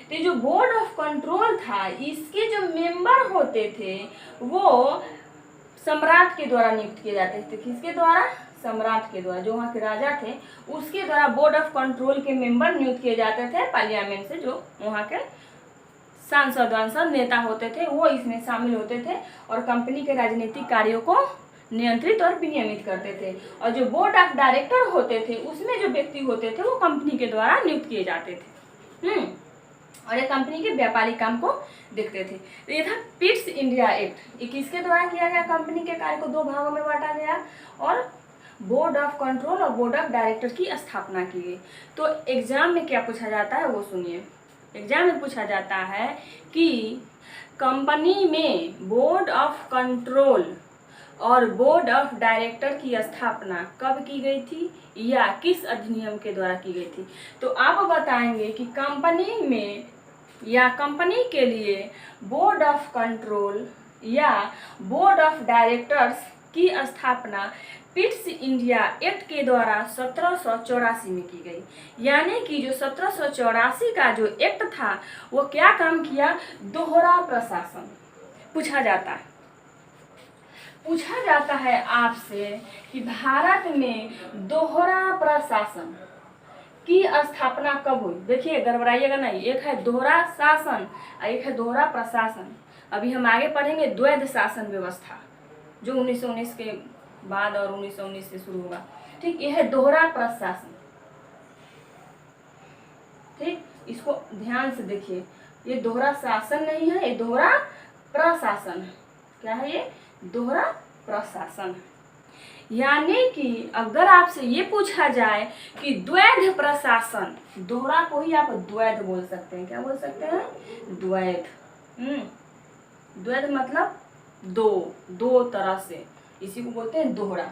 A: तो जो बोर्ड ऑफ कंट्रोल था इसके जो मेंबर होते थे वो सम्राट के द्वारा नियुक्त किए जाते थे। किसके द्वारा, सम्राट के द्वारा, जो वहाँ के राजा थे उसके द्वारा बोर्ड ऑफ कंट्रोल के मेंबर नियुक्त किए जाते थे पार्लियामेंट से। जो वहाँ के सांसद वांसद नेता होते थे वो इसमें शामिल होते थे और कंपनी के राजनीतिक कार्यों को नियंत्रित और विनियमित करते थे। और जो बोर्ड ऑफ डायरेक्टर होते थे उसमें जो व्यक्ति होते थे वो कंपनी के द्वारा नियुक्त किए जाते थे। और ये कंपनी के व्यापारिक काम को देखते थे। तो ये था पिट्स इंडिया एक्ट। ये किसके द्वारा किया गया, कंपनी के कार्य को दो भागों में बांटा गया और बोर्ड ऑफ कंट्रोल और बोर्ड ऑफ डायरेक्टर की स्थापना की गई। तो एग्जाम में क्या पूछा जाता है वो सुनिए। एग्जाम में पूछा जाता है कि कंपनी में बोर्ड ऑफ कंट्रोल और बोर्ड ऑफ डायरेक्टर की स्थापना कब की गई थी या किस अधिनियम के द्वारा की गई थी। तो आप बताएंगे कि कंपनी में या कंपनी के लिए बोर्ड ऑफ कंट्रोल या बोर्ड ऑफ डायरेक्टर्स की स्थापना पिट्स इंडिया एक्ट के द्वारा 1784 में की गई। यानी कि जो 1784 का जो एक्ट था वो क्या काम किया, दोहरा प्रशासन। पूछा जाता है आपसे कि भारत में दोहरा प्रशासन की स्थापना कब हुई। देखिए गड़बड़ाइएगा नहीं, एक है दोहरा शासन और एक है दोहरा प्रशासन। अभी हम आगे पढ़ेंगे द्वैध शासन व्यवस्था जो 1919 के बाद और 1919 से शुरू होगा। ठीक, यह है दोहरा प्रशासन। ठीक, इसको ध्यान से देखिए, ये दोहरा शासन नहीं है, ये दोहरा प्रशासन है। क्या है ये, दोहरा प्रशासन। यानी कि अगर आपसे ये पूछा जाए कि द्वैध प्रशासन, दोहरा को ही आप द्वैध बोल सकते हैं। क्या बोल सकते हैं, द्वैध। द्वैध मतलब दो तरह से, इसी को बोलते हैं दोहरा।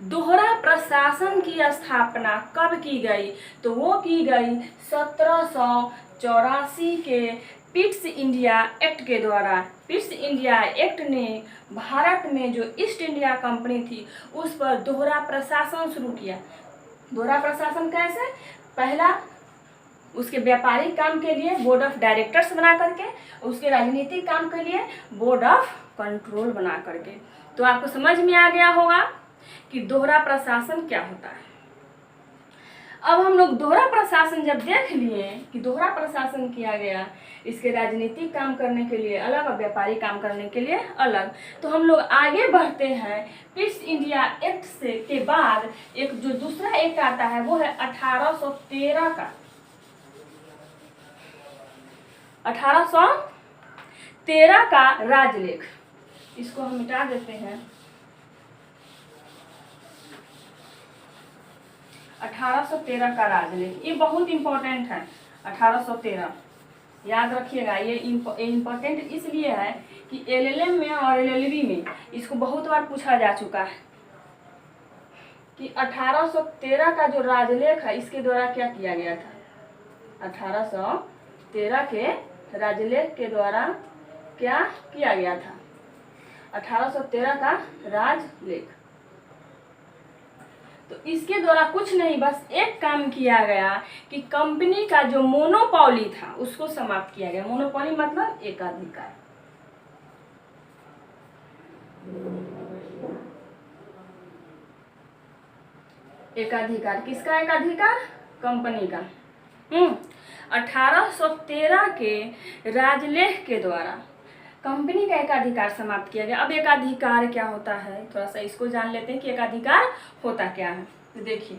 A: दोहरा प्रशासन की स्थापना कब की गई, तो वो की गई 1784 के पिट्स इंडिया एक्ट के द्वारा। पिट्स इंडिया एक्ट ने भारत में जो ईस्ट इंडिया कंपनी थी उस पर दोहरा प्रशासन शुरू किया। दोहरा प्रशासन कैसे, पहला उसके व्यापारिक काम के लिए बोर्ड ऑफ डायरेक्टर्स बना करके, उसके राजनीतिक काम के लिए बोर्ड ऑफ कंट्रोल बना करके। तो आपको समझ में आ गया होगा कि दोहरा प्रशासन क्या होता है। अब हम लोग दोहरा प्रशासन जब देख लिए कि दोहरा प्रशासन किया गया, इसके राजनीतिक काम करने के लिए अलग और व्यापारिक काम करने के लिए अलग, तो हम लोग आगे बढ़ते हैं। ईस्ट इंडिया एक्ट से के बाद एक जो दूसरा एक्ट आता है वो है 1813 का। 1813 का राजलेख, इसको हम मिटा देते हैं। 1813 का राजलेख, ये बहुत इंपॉर्टेंट है। 1813 याद रखिएगा, ये इम्पोर्टेंट इसलिए है कि एलएलएम में और एलएलबी में इसको बहुत बार पूछा जा चुका है कि 1813 का जो राजलेख है इसके द्वारा क्या किया गया था। 1813 के राजलेख के द्वारा क्या किया गया था। 1813 का राजलेख, तो इसके द्वारा कुछ नहीं, बस एक काम किया गया कि कंपनी का जो मोनोपोली था उसको समाप्त किया गया। मोनोपोली मतलब एकाधिकार। एकाधिकार किसका एकाधिकार? कंपनी का। 1813 के राजलेख के द्वारा कंपनी का एकाधिकार समाप्त किया गया। अब एकाधिकार क्या होता है, थोड़ा सा इसको जान लेते हैं कि एकाधिकार होता क्या है। तो देखिए,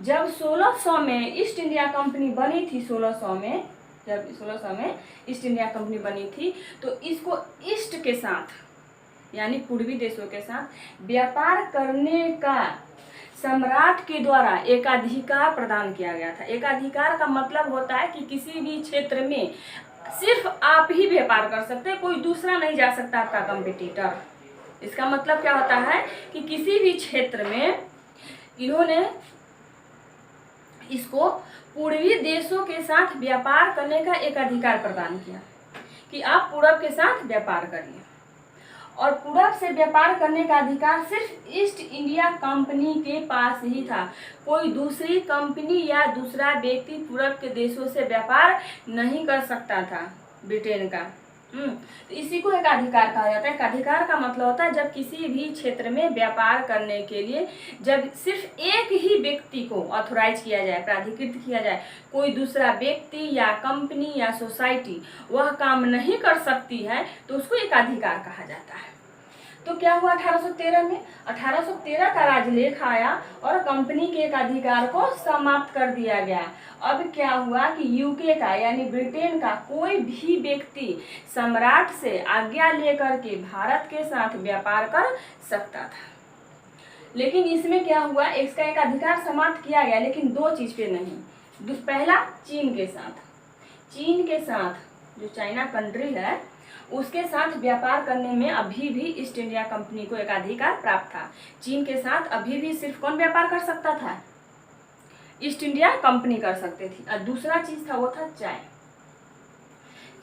A: जब 1600 में ईस्ट इंडिया कंपनी बनी थी, 1600 में जब 1600 में ईस्ट इंडिया कंपनी बनी थी, तो इसको ईस्ट के साथ यानी पूर्वी देशों के साथ व्यापार करने का सम्राट के द्वारा एकाधिकार प्रदान किया गया था। एकाधिकार का मतलब होता है कि किसी भी क्षेत्र में सिर्फ आप ही व्यापार कर सकते हैं, कोई दूसरा नहीं जा सकता आपका कंपटीटर। इसका मतलब क्या होता है कि किसी भी क्षेत्र में इन्होंने इसको पूर्वी देशों के साथ व्यापार करने का एक अधिकार प्रदान किया कि आप पूरब के साथ व्यापार करिए, और पूरब से व्यापार करने का अधिकार सिर्फ ईस्ट इंडिया कंपनी के पास ही था। कोई दूसरी कंपनी या दूसरा व्यक्ति पूरब के देशों से व्यापार नहीं कर सकता था, ब्रिटेन का। तो इसी को एक अधिकार कहा जाता है। एक अधिकार का मतलब होता है जब किसी भी क्षेत्र में व्यापार करने के लिए जब सिर्फ एक ही व्यक्ति को ऑथोराइज किया जाए, प्राधिकृत किया जाए, कोई दूसरा व्यक्ति या कंपनी या सोसाइटी वह काम नहीं कर सकती है, तो उसको एक अधिकार कहा जाता है। तो क्या हुआ 1813 में? 1813 का राजलेख आया और कंपनी के एक अधिकार को समाप्त कर दिया गया। अब क्या हुआ कि यूके का यानी ब्रिटेन का कोई भी व्यक्ति सम्राट से आज्ञा लेकर के भारत के साथ व्यापार कर सकता था। लेकिन इसमें क्या हुआ, इसका एक अधिकार समाप्त किया गया, लेकिन दो चीज पे नहीं। पहला, चीन के साथ जो चाइना कंट्री है उसके साथ व्यापार करने में अभी भी ईस्ट इंडिया कंपनी को एक अधिकार प्राप्त था। चीन के साथ अभी भी सिर्फ कौन व्यापार कर सकता था? ईस्ट इंडिया कंपनी कर सकते थी। और दूसरा चीज था वो था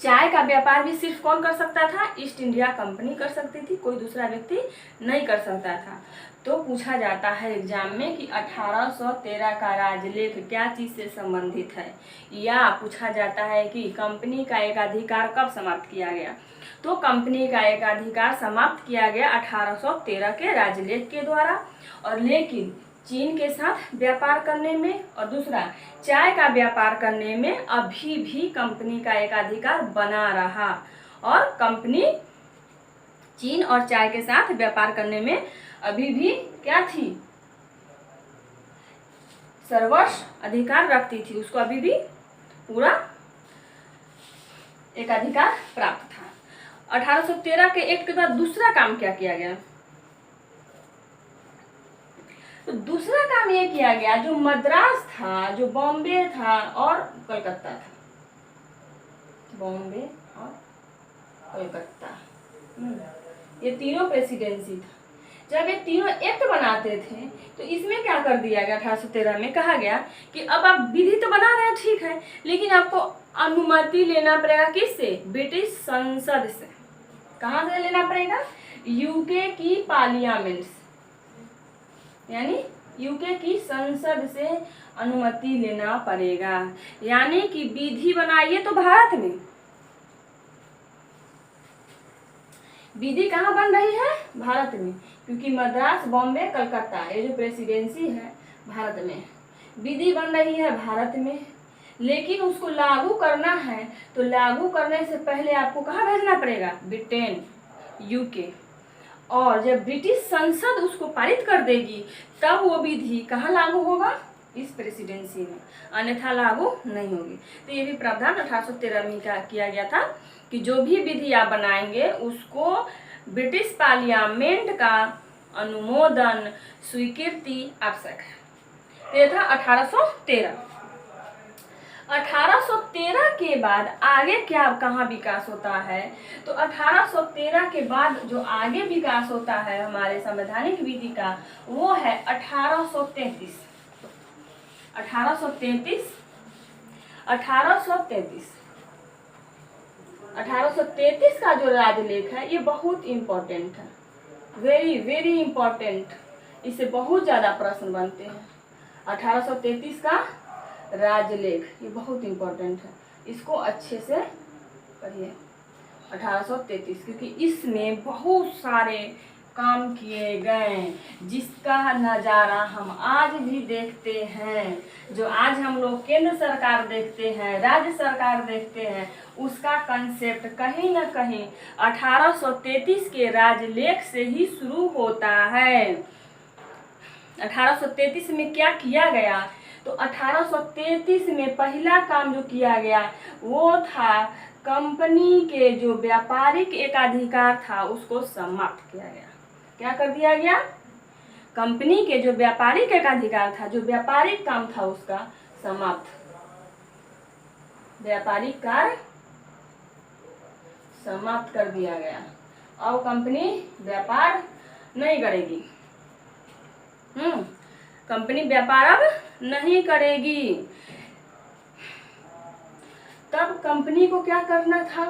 A: चाय का व्यापार भी सिर्फ कौन कर सकता था? ईस्ट इंडिया कंपनी कर सकती थी, कोई दूसरा व्यक्ति नहीं कर सकता था। तो पूछा जाता है एग्जाम में कि 1813 का राजलेख क्या चीज से संबंधित है, या पूछा जाता है कि कंपनी का एक अधिकार कब समाप्त किया गया। तो कंपनी का एक अधिकार समाप्त किया गया 1813 के राजलेख के द्वारा, और लेकिन चीन के साथ व्यापार करने में और दूसरा चाय का व्यापार करने में अभी भी कंपनी का एक अधिकार बना रहा, और कंपनी चीन और चाय के साथ व्यापार करने में अभी भी क्या थी? सर्वस्व अधिकार रखती थी, उसको अभी भी पूरा एक अधिकार प्राप्त था। 1813 के एक्ट के बाद दूसरा काम क्या किया गया? तो दूसरा काम ये किया गया, जो मद्रास था, जो बॉम्बे था और कलकत्ता था, बॉम्बे और कलकत्ता, ये तीनों प्रेसिडेंसी था। जब ये तीनों एक्ट बनाते थे तो इसमें क्या कर दिया गया? 1813 में कहा गया कि अब आप विधि तो बना रहे हैं, ठीक है, लेकिन आपको अनुमति लेना पड़ेगा किससे? ब्रिटिश संसद से। कहाँ से लेना पड़ेगा? यूके की पार्लियामेंट, यानी यूके की संसद से अनुमति लेना पड़ेगा। यानी कि विधि बनाइए तो भारत में, विधि कहाँ बन रही है? भारत में, क्योंकि मद्रास, बॉम्बे, कलकत्ता ये जो प्रेसिडेंसी है भारत में, विधि बन रही है भारत में, लेकिन उसको लागू करना है तो लागू करने से पहले आपको कहाँ भेजना पड़ेगा? Britain, UK. और जब ब्रिटिश संसद उसको पारित कर देगी तब वो विधि कहाँ लागू होगा? इस प्रेसिडेंसी में, अन्यथा लागू नहीं होगी। तो ये भी प्रावधान 1813 में किया गया था कि जो भी विधि आप बनाएंगे उसको ब्रिटिश पार्लियामेंट का अनुमोदन, स्वीकृति आवश्यक है। तो ये था 1813। 1813 के बाद आगे क्या कहाँ विकास होता है? तो 1813 के बाद जो आगे विकास होता है हमारे संवैधानिक विधि का, वो है 1833। 1833 का जो राजलेख है ये बहुत इम्पोर्टेंट है, वेरी वेरी इम्पोर्टेंट। इससे बहुत ज़्यादा प्रश्न बनते हैं। 1833 का राजलेख ये बहुत इम्पोर्टेंट है, इसको अच्छे से पढ़िए। 1833, क्योंकि इसमें बहुत सारे काम किए गए जिसका नज़ारा हम आज भी देखते हैं। जो आज हम लोग केंद्र सरकार देखते हैं, राज्य सरकार देखते हैं, उसका कंसेप्ट कहीं ना कहीं 1833 के राजलेख से ही शुरू होता है। 1833 में क्या किया गया? तो 1833 में पहला काम जो किया गया वो था कंपनी के जो व्यापारिक एकाधिकार था उसको समाप्त किया गया। क्या कर दिया गया? कंपनी के जो व्यापारिक एकाधिकार था, जो व्यापारिक काम था उसका समाप्त, व्यापारिक कार्य समाप्त कर दिया गया। अब कंपनी व्यापार नहीं करेगी। कंपनी व्यापार अब नहीं करेगी। तब कंपनी को क्या करना था?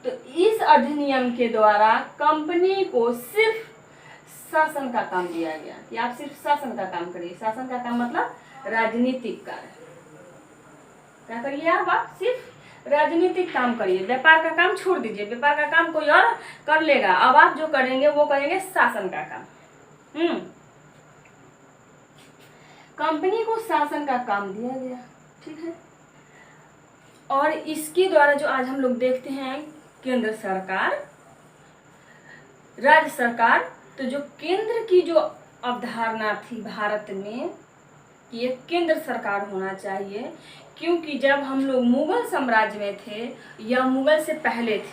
A: तो इस अधिनियम के द्वारा कंपनी को सिर्फ शासन का काम दिया गया कि आप सिर्फ शासन का काम करिए। शासन का काम मतलब राजनीतिक कार्य। क्या करिए आप सिर्फ राजनीतिक काम करिए, व्यापार का काम छोड़ दीजिए, व्यापार का काम कोई और कर लेगा। अब आप जो करेंगे वो करेंगे शासन का काम। कंपनी को शासन का काम दिया गया, ठीक है। और इसके द्वारा जो आज हम लोग देखते हैं केंद्र सरकार, राज्य सरकार, तो जो केंद्र की जो अवधारणा थी भारत में कि एक केंद्र सरकार होना चाहिए, क्योंकि जब हम लोग मुगल साम्राज्य में थे या मुगल से पहले थे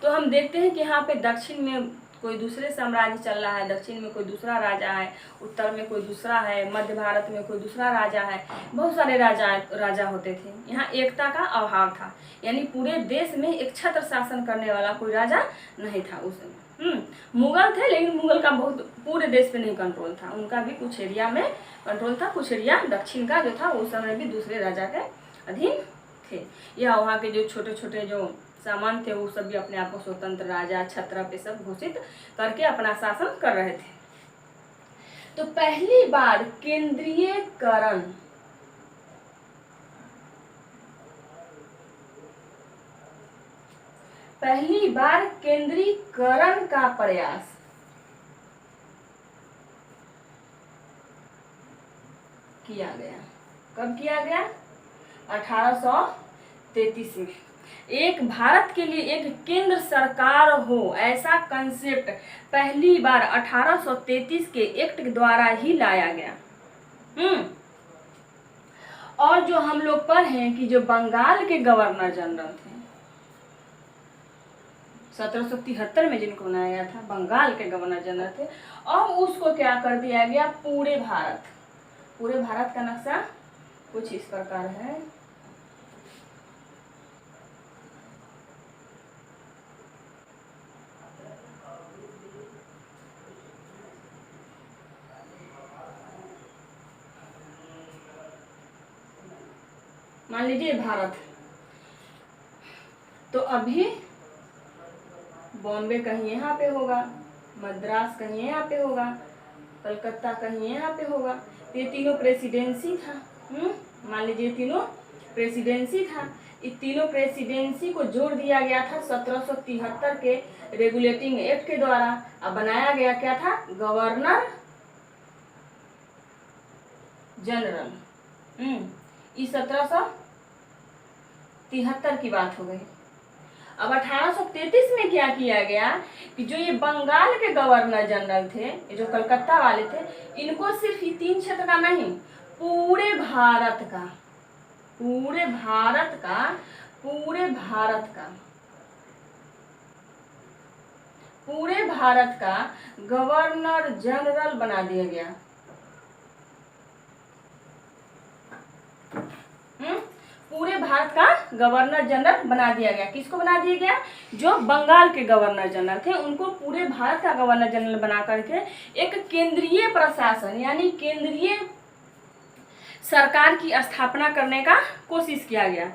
A: तो हम देखते हैं कि यहाँ पे दक्षिण में कोई दूसरे साम्राज्य चल रहा है, दक्षिण में कोई दूसरा राजा है, उत्तर में कोई दूसरा है, मध्य भारत में कोई दूसरा राजा है, बहुत सारे राजा होते थे। यहाँ एकता का अभाव था, यानी पूरे देश में एक छत्र शासन करने वाला कोई राजा नहीं था उस समय। मुगल थे, लेकिन मुगल का बहुत पूरे देश पे नहीं कंट्रोल था, उनका भी कुछ एरिया में कंट्रोल था, कुछ एरिया दक्षिण का जो था उस समय भी दूसरे राजा के अधीन थे। या वहाँ के जो छोटे छोटे जो सामान थे वो सब भी अपने आप को स्वतंत्र राजा, छत्रप ये सब घोषित करके अपना शासन कर रहे थे। तो पहली बार केंद्रीयकरण, पहली बार केंद्रीकरण का प्रयास किया गया। कब किया गया? 1833 में। एक भारत के लिए एक केंद्र सरकार हो ऐसा कंसेप्ट पहली बार 1833 के एक्ट के द्वारा ही लाया गया। और जो हम लोग पढ़े कि जो बंगाल के गवर्नर जनरल थे 1773 में जिनको बनाया गया था, बंगाल के गवर्नर जनरल थे, और उसको क्या कर दिया गया? पूरे भारत का नक्शा कुछ इस प्रकार है। मान लीजिए भारत, तो अभी बॉम्बे कहीं यहाँ पे होगा, मद्रास कहीं यहाँ पे होगा, कलकत्ता कहीं यहाँ पे होगा। ये तीनों प्रेसिडेंसी था। मान लीजिए तीनों प्रेसिडेंसी था। इस तीनों प्रेसिडेंसी को जोड़ दिया गया था 1773 के रेगुलेटिंग एक्ट के द्वारा। अब बनाया गया क्या था? Governor general. ये 1773 की बात हो गई। अब 1833 में क्या किया गया कि जो ये बंगाल के गवर्नर जनरल थे, ये जो कलकत्ता वाले थे, इनको सिर्फ ये 3 क्षेत्र का नहीं, पूरे भारत का, पूरे भारत का, पूरे भारत का, पूरे भारत का गवर्नर जनरल बना दिया गया। पूरे भारत का गवर्नर जनरल बना दिया गया। किसको बना दिया गया? जो बंगाल के गवर्नर जनरल थे उनको पूरे भारत का गवर्नर जनरल बना करके एक केंद्रीय प्रशासन यानी केंद्रीय सरकार की स्थापना करने का कोशिश किया गया।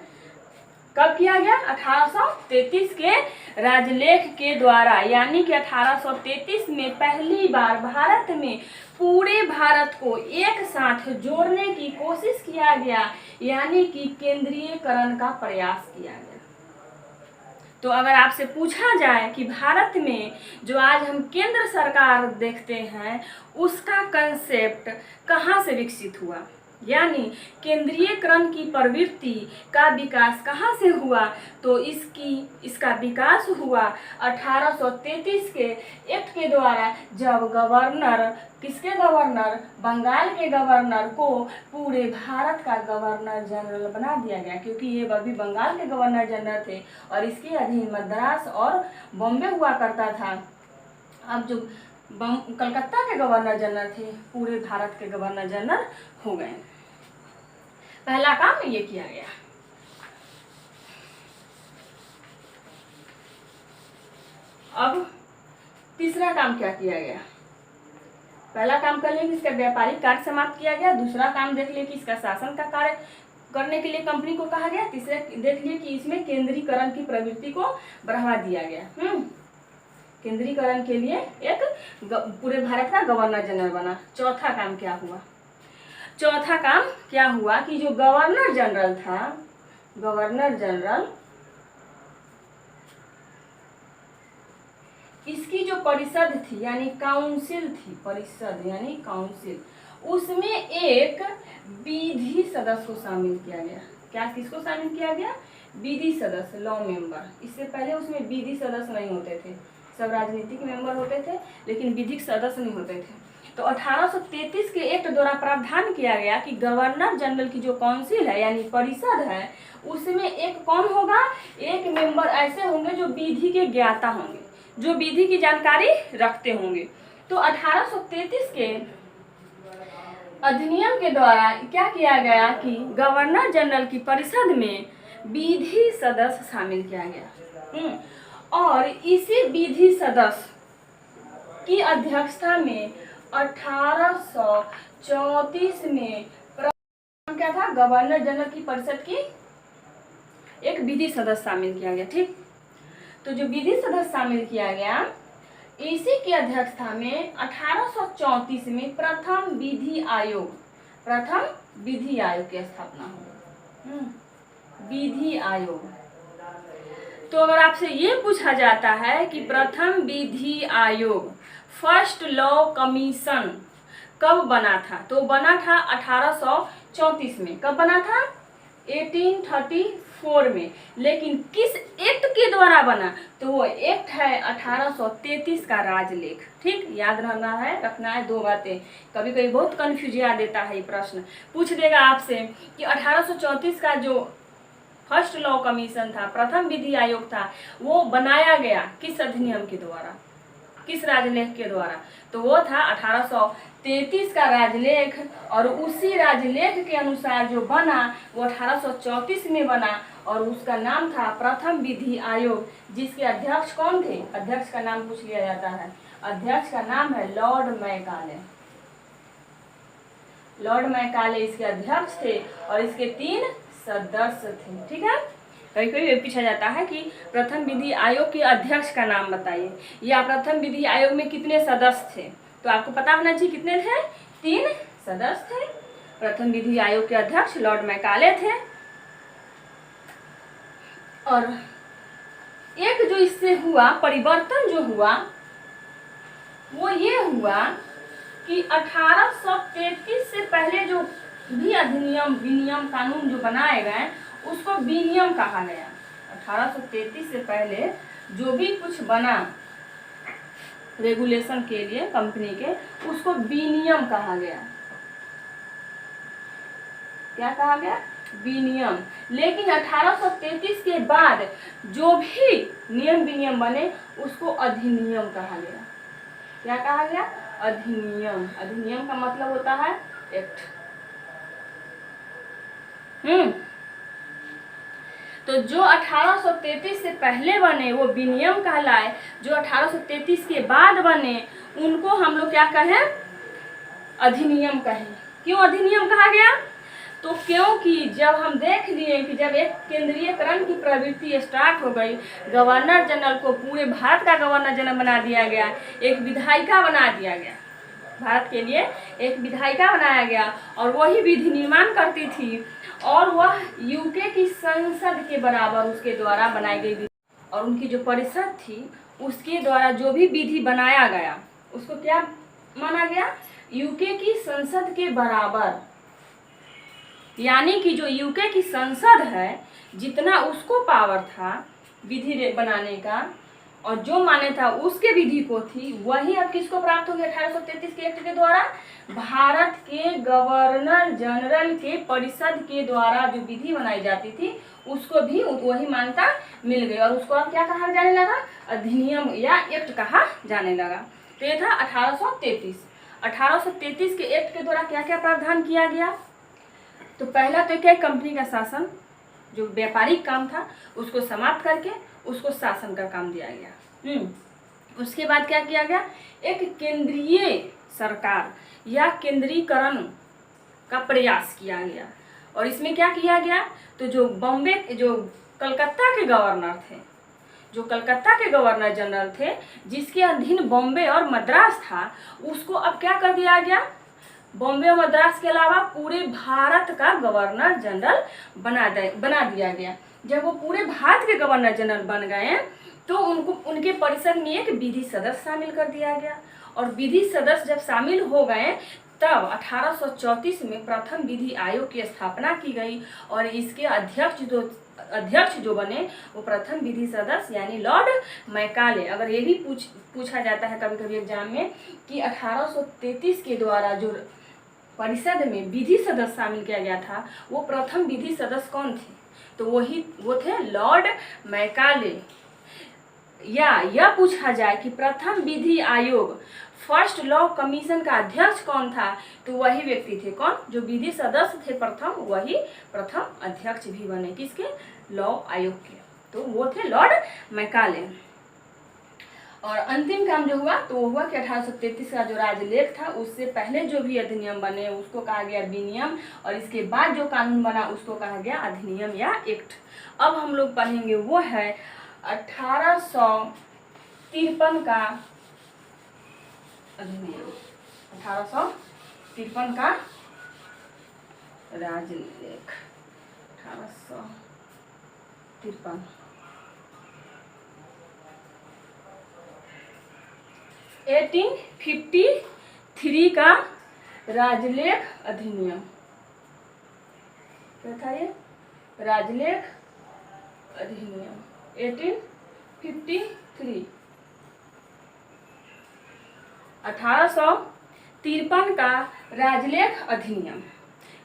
A: कब किया गया? 1833 के राजलेख के द्वारा, यानी कि 1833 में पहली बार भारत में पूरे भारत को एक साथ जोड़ने की कोशिश किया गया, यानी कि केंद्रीयकरण का प्रयास किया गया। तो अगर आपसे पूछा जाए कि भारत में जो आज हम केंद्र सरकार देखते हैं उसका कंसेप्ट कहाँ से विकसित हुआ, यानी केंद्रीयकरण की प्रवृत्ति का विकास कहाँ से हुआ, तो इसका विकास हुआ 1833 के एक्ट के द्वारा, जब गवर्नर, किसके गवर्नर? बंगाल के गवर्नर को पूरे भारत का गवर्नर जनरल बना दिया गया, क्योंकि ये अभी बंगाल के गवर्नर जनरल थे और इसके अधीन मद्रास और बॉम्बे हुआ करता था। अब जो कलकत्ता के गवर्नर जनरल थे पूरे भारत के गवर्नर जनरल हो गए। पहला काम ये किया गया। अब तीसरा काम क्या किया गया? पहला काम कर लिया कि इसका व्यापारिक कार्य समाप्त किया गया। दूसरा काम देख लिया कि इसका शासन का कार्य करने के लिए कंपनी को कहा गया। तीसरा देख लिया कि इसमें केंद्रीकरण की प्रवृत्ति को बढ़ावा दिया गया। केंद्रीकरण के लिए एक पूरे भारत का गवर्नर जनरल बना। चौथा काम क्या हुआ? चौथा काम क्या हुआ कि जो गवर्नर जनरल था, गवर्नर जनरल, इसकी जो परिषद थी यानी काउंसिल थी, परिषद यानी काउंसिल, उसमें एक विधि सदस्य को शामिल किया गया। क्या किसको शामिल किया गया? विधि सदस्य, लॉ मेंबर। इससे पहले उसमें विधि सदस्य नहीं होते थे, सब राजनीतिक मेंबर होते थे लेकिन विधिक सदस्य नहीं होते थे। तो 1833 के एक्ट द्वारा प्रावधान किया गया कि गवर्नर जनरल की जो काउंसिल है यानी परिषद है, उसमें एक कौन होगा? एक मेंबर ऐसे होंगे जो विधि के ज्ञाता होंगे, जो विधि की जानकारी रखते होंगे। तो 1833 के अधिनियम के द्वारा क्या किया गया कि गवर्नर जनरल की परिषद में विधि सदस्य शामिल किया गया। और इसी विधि सदस्य की अध्यक्षता में 1834 में क्या था? गवर्नर जनरल की परिषद की एक विधि सदस्य शामिल किया गया। ठीक, तो जो विधि सदस्य शामिल किया गया, इसी की अध्यक्षता में 1834 में प्रथम विधि आयोग की स्थापना हुई। विधि आयोग। तो अगर आपसे ये पूछा जाता है कि प्रथम विधि आयोग, फर्स्ट लॉ कमीशन कब बना था, तो बना था 1834 में। कब बना था? 1834 में। लेकिन किस एक्ट के द्वारा बना, तो वो एक्ट है 1833 का राजलेख। ठीक, याद रखना है 2 बातें। कभी कभी बहुत कंफ्यूजिया देता है ये प्रश्न, पूछ देगा आपसे कि 1834 का जो फर्स्ट लॉ कमीशन था, प्रथम विधि आयोग था, वो बनाया गया किस अधिनियम के द्वारा, किस राजलेख के द्वारा, तो वो था 1833 का राजलेख। और उसी राजलेख के अनुसार जो बना वो 1834 में बना और उसका नाम था प्रथम विधि आयोग, जिसके अध्यक्ष कौन थे? अध्यक्ष का नाम पूछ लिया जाता है। अध्यक्ष का नाम है लॉर्ड मैकाले। लॉर्ड मैकाले इसके अध्यक्ष थे और इसके 3 सदस्य थे। ठीक है, कभी कभी पूछा जाता है कि प्रथम विधि आयोग के अध्यक्ष का नाम बताइए, या प्रथम विधि आयोग में कितने सदस्य थे, तो आपको पता होना चाहिए कितने थे? 3 सदस्य थे। प्रथम विधि आयोग के अध्यक्ष लॉर्ड मैकाले थे। और एक जो इससे हुआ परिवर्तन जो हुआ वो ये हुआ कि 1833 से पहले जो भी अधिनियम विनियम कानून जो बनाए गए उसको विनियम कहा गया। 1833 से पहले जो भी कुछ बना रेगुलेशन के लिए कंपनी के, उसको विनियम कहा गया। क्या कहा गया? विनियम। लेकिन 1833 के बाद जो भी नियम विनियम बने उसको अधिनियम कहा गया। क्या कहा गया? अधिनियम। अधिनियम का मतलब होता है एक्ट। तो जो 1833 से पहले बने वो विनियम कहलाए, जो 1833 के बाद बने उनको हम लोग क्या कहें? अधिनियम कहें। क्यों अधिनियम कहा गया? तो क्योंकि जब हम देख लिए कि जब एक केंद्रीयकरण की प्रवृत्ति स्टार्ट हो गई, गवर्नर जनरल को पूरे भारत का गवर्नर जनरल बना दिया गया, एक विधायिका बना दिया गया, भारत के लिए एक विधायिका बनाया गया और वही विधि निर्माण करती थी और वह यूके की संसद के बराबर उसके द्वारा बनाई गई और उनकी जो परिषद थी उसके द्वारा जो भी विधि बनाया गया उसको क्या माना गया? यूके की संसद के बराबर। यानी कि जो यूके की संसद है जितना उसको पावर था विधि बनाने का और जो मान्यता उसके विधि को थी, वही अब किसको प्राप्त हो गया? 1833 के एक्ट के द्वारा भारत के गवर्नर जनरल के परिषद के द्वारा जो विधि बनाई जाती थी उसको भी वही मान्यता मिल गई और उसको अब क्या कहा जाने लगा? अधिनियम या एक्ट कहा जाने लगा। तो ये था 1833। 1833 के एक्ट के द्वारा क्या क्या प्रावधान किया गया? तो पहला तो क्या? कंपनी का शासन, जो व्यापारिक काम था उसको समाप्त करके उसको शासन का काम दिया गया। उसके बाद क्या किया गया? एक केंद्रीय सरकार या केंद्रीकरण का प्रयास किया गया और इसमें क्या किया गया? तो जो कलकत्ता के गवर्नर थे, जो कलकत्ता के गवर्नर जनरल थे जिसके अधीन बॉम्बे और मद्रास था, उसको अब क्या कर दिया गया? बॉम्बे और मद्रास के अलावा पूरे भारत का गवर्नर जनरल बना दिया गया। जब वो पूरे भारत के गवर्नर जनरल बन गए तो उनके परिषद में एक विधि सदस्य शामिल कर दिया गया और विधि सदस्य जब शामिल हो गए तब 1834 में प्रथम विधि आयोग की स्थापना की गई और इसके अध्यक्ष जो बने वो प्रथम विधि सदस्य यानी लॉर्ड मैकाले। अगर ये भी पूछा जाता है कभी कभी एग्जाम में कि 1833 के द्वारा जो परिषद में विधि सदस्य शामिल किया गया था वो प्रथम विधि सदस्य कौन थे? तो वो थे लॉर्ड मैकाले। या यह पूछा जाए कि प्रथम विधि आयोग फर्स्ट लॉ कमीशन का अध्यक्ष कौन था? तो वही व्यक्ति थे। कौन? जो विधि सदस्य थे प्रथम, वही प्रथम अध्यक्ष भी बने किसके? लॉ आयोग के। तो वो थे लॉर्ड मैकाले। और अंतिम काम जो हुआ तो वो हुआ कि 1833 का जो राजलेख था उससे पहले जो भी अधिनियम बने उसको कहा गया विनियम और इसके बाद जो कानून बना उसको कहा गया अधिनियम या एक्ट। अब हम लोग पढ़ेंगे वो है 1853 का अधिनियम, 1853 का राजलेख। 1853 1853 का राजलेख अधिनियम। क्या था ये? राजलेख अधिनियम 1853। 1853 का राजलेख अधिनियम,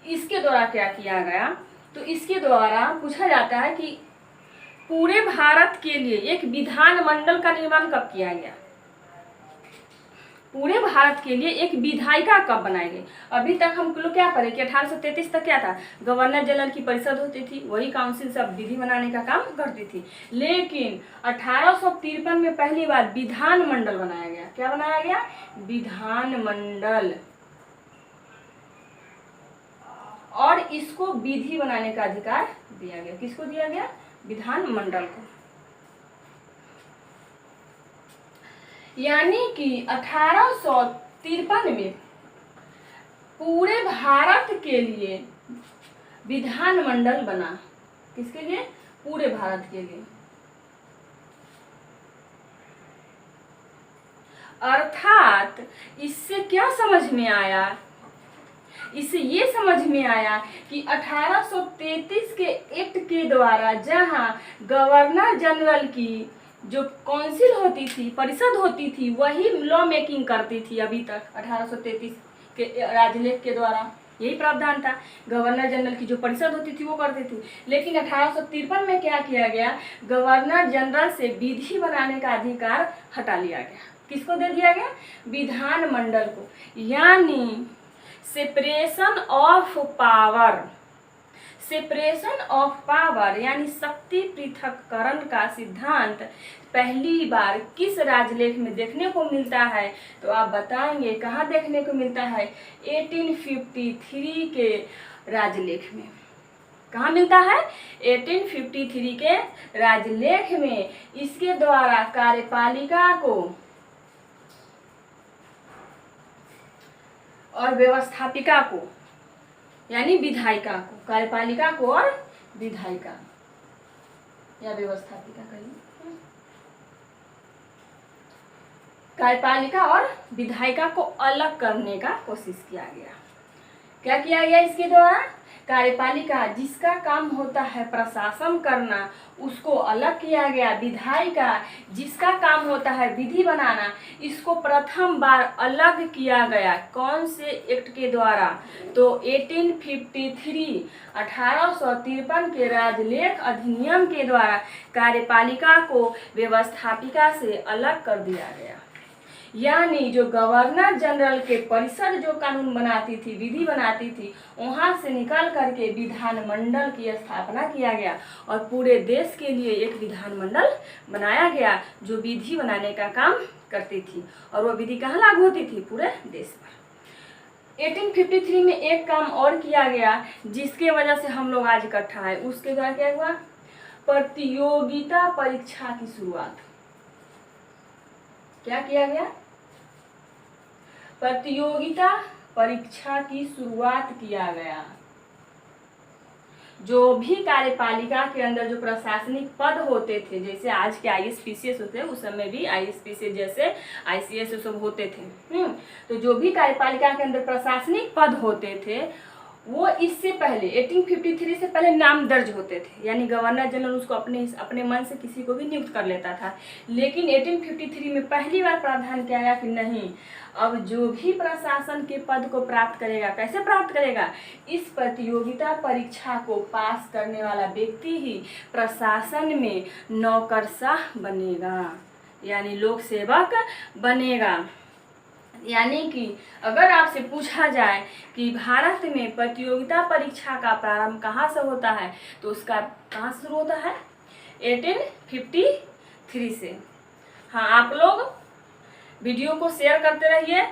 A: इसके द्वारा क्या किया गया? तो इसके द्वारा पूछा जाता है कि पूरे भारत के लिए एक विधानमंडल का निर्माण कब किया गया? पूरे भारत के लिए एक विधायिका कब बनाई गई? अभी तक हम लोग क्या पढ़े कि 1833 तक क्या था? गवर्नर जनरल की परिषद होती थी, वही काउंसिल सब विधि बनाने का काम करती थी। लेकिन 1853 में पहली बार विधानमंडल बनाया गया। क्या बनाया गया? विधानमंडल। और इसको विधि बनाने का अधिकार दिया गया। किसको दिया गया? विधानमंडल को। यानी कि 1853 में पूरे भारत के लिए विधानमंडल बना। किसके लिए? पूरे भारत के लिए। अर्थात इससे क्या समझ में आया इससे ये समझ में आया कि 1833 के एक्ट के द्वारा जहां गवर्नर जनरल की जो काउंसिल होती थी, परिषद होती थी, वही लॉ मेकिंग करती थी अभी तक 1833 के राजलेख के द्वारा यही प्रावधान था। गवर्नर जनरल की जो परिषद होती थी वो करती थी। लेकिन 1853 में क्या किया गया, गवर्नर जनरल से विधि बनाने का अधिकार हटा लिया गया। किसको दे दिया गया, विधानमंडल को। यानी separation of power, separation of power यानी शक्ति पृथक्करण का सिद्धांत पहली बार किस राजलेख में देखने को मिलता है, तो आप बताएंगे कहाँ देखने को मिलता है, 1853 के राजलेख में। कहाँ मिलता है, 1853 के राजलेख में। इसके द्वारा कार्यपालिका को और व्यवस्थापिका को यानी विधायिका को, कार्यपालिका को और विधायिका या व्यवस्थापिका कहिए, कार्यपालिका और विधायिका को अलग करने का कोशिश किया गया। क्या किया गया इसके द्वारा, कार्यपालिका जिसका काम होता है प्रशासन करना उसको अलग किया गया, विधायिका जिसका काम होता है विधि बनाना इसको प्रथम बार अलग किया गया। कौन से एक्ट के द्वारा, तो 1853 के राजलेख अधिनियम के द्वारा कार्यपालिका को व्यवस्थापिका से अलग कर दिया गया। यानी जो गवर्नर जनरल के परिषद जो कानून बनाती थी, विधि बनाती थी, वहां से निकल करके विधानमंडल की स्थापना किया गया और पूरे देश के लिए एक विधानमंडल बनाया गया जो विधि बनाने का काम करती थी। और वो विधि कहाँ लागू होती थी, पूरे देश पर। 1853 में एक काम और किया गया जिसके वजह से हम लोग आज इकट्ठा है, उसके द्वारा क्या हुआ, प्रतियोगिता परीक्षा की शुरुआत। क्या किया गया, प्रतियोगिता परीक्षा की शुरुआत किया गया। जो भी कार्यपालिका के अंदर जो प्रशासनिक पद होते थे, जैसे आज के IAS PCS होते हैं, उस समय भी IAS PCS जैसे ICS सब होते थे। तो जो भी कार्यपालिका के अंदर प्रशासनिक पद होते थे वो इससे पहले 1853 से पहले नाम दर्ज होते थे, यानी गवर्नर जनरल उसको अपने मन से किसी को भी नियुक्त कर लेता था। लेकिन 1853 में पहली बार प्रावधान किया गया कि नहीं, अब जो भी प्रशासन के पद को प्राप्त करेगा, कैसे प्राप्त करेगा, इस प्रतियोगिता परीक्षा को पास करने वाला व्यक्ति ही प्रशासन में नौकरशाह बनेगा, यानी लोक सेवक बनेगा। यानी कि अगर आपसे पूछा जाए कि भारत में प्रतियोगिता परीक्षा का प्रारंभ कहाँ से होता है, तो उसका कहाँ से शुरू होता है, 1853 से। हाँ, आप लोग वीडियो को शेयर करते रहिए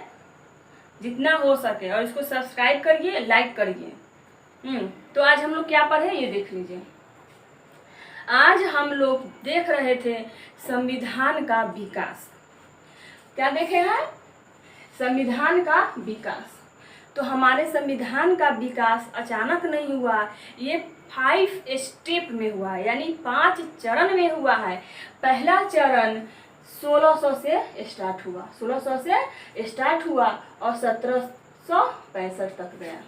A: जितना हो सके और इसको सब्सक्राइब करिए, लाइक करिए। तो आज हम लोग क्या पढ़े ये देख लीजिए। आज हम लोग देख रहे थे संविधान का विकास। क्या देखे हैं, संविधान का विकास। तो हमारे संविधान का विकास अचानक नहीं हुआ, ये 5 स्टेप में हुआ है, यानी 5 चरण में हुआ है। पहला चरण 1600 से स्टार्ट हुआ, 1600 से स्टार्ट हुआ और 1765 तक गया।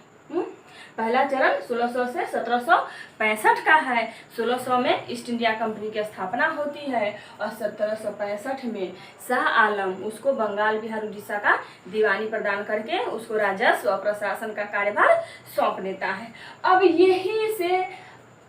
A: पहला चरण 1600 से 1765 का है। 1600 में ईस्ट इंडिया कंपनी की स्थापना होती है और 1765 में शाह आलम उसको बंगाल, बिहार, उड़ीसा का दीवानी प्रदान करके उसको राजस्व और प्रशासन का कार्यभार सौंप देता है। अब यही से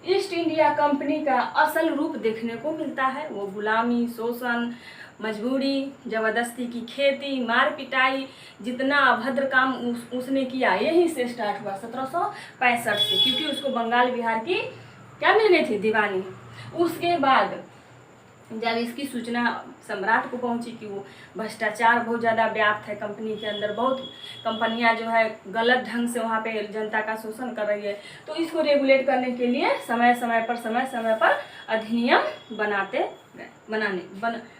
A: ईस्ट इंडिया कंपनी का असल रूप देखने को मिलता है। वो गुलामी, शोषण, मजबूरी, जबरदस्ती की खेती, मार पिटाई, जितना अभद्र काम उसने किया यहीं से स्टार्ट हुआ 1765 से, क्योंकि उसको बंगाल, बिहार की क्या मिल गई थी, दीवानी। उसके बाद जब इसकी सूचना सम्राट को पहुंची कि वो भ्रष्टाचार बहुत ज़्यादा व्याप्त है कंपनी के अंदर, बहुत कंपनियां जो है गलत ढंग से वहाँ पे जनता का शोषण कर रही है, तो इसको रेगुलेट करने के लिए समय समय पर अधिनियम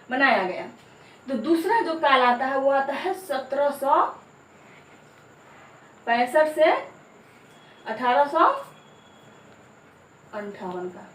A: बनाया गया। तो दूसरा जो काल आता है वो आता है 1765 से 1858 का।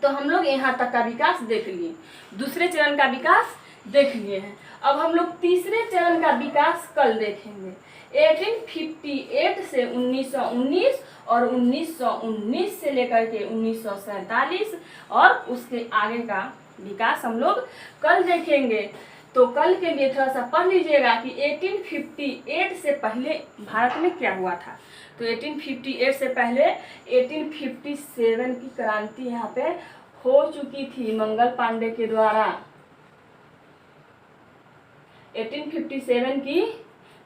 A: तो हम लोग यहाँ तक का विकास देख लिए, दूसरे चरण का विकास देख लिए हैं। अब हम लोग तीसरे चरण का विकास कल देखेंगे। 1858 से 1919 और 1919 से लेकर के 1947 और उसके आगे का विकास हम लोग कल देखेंगे। तो कल के लिए थोड़ा सा पढ़ लीजिएगा कि 1858 से पहले भारत में क्या हुआ था। तो 1858 से पहले 1857 की क्रांति यहाँ पे हो चुकी थी मंगल पांडे के द्वारा। 1857 की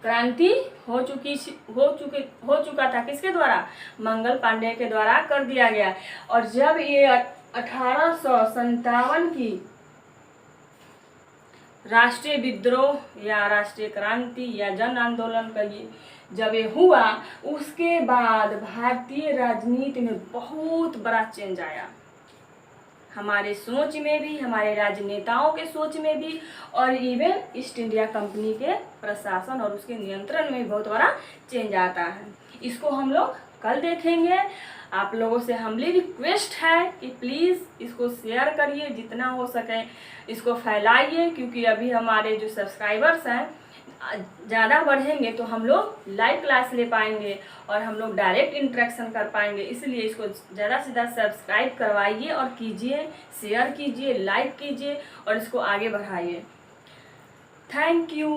A: क्रांति हो चुका था, किसके द्वारा? मंगल पांडे के द्वारा कर दिया गया। और जब ये 1857 की राष्ट्रीय विद्रोह या राष्ट्रीय क्रांति या जन आंदोलन का ये जब ये हुआ, उसके बाद भारतीय राजनीति में बहुत बड़ा चेंज आया, हमारे सोच में भी, हमारे राजनेताओं के सोच में भी, और इवन ईस्ट इंडिया कंपनी के प्रशासन और उसके नियंत्रण में भी बहुत बड़ा चेंज आता है। इसको हम लोग कल देखेंगे। आप लोगों से हम्बली रिक्वेस्ट है कि प्लीज़ इसको शेयर करिए, जितना हो सके इसको फैलाइए, क्योंकि अभी हमारे जो सब्सक्राइबर्स हैं ज़्यादा बढ़ेंगे तो हम लोग लाइव क्लास ले पाएंगे और हम लोग डायरेक्ट इंटरेक्शन कर पाएंगे। इसलिए इसको ज़्यादा से ज़्यादा सब्सक्राइब करवाइए और कीजिए, शेयर कीजिए, लाइक कीजिए और इसको आगे बढ़ाइए। Thank you.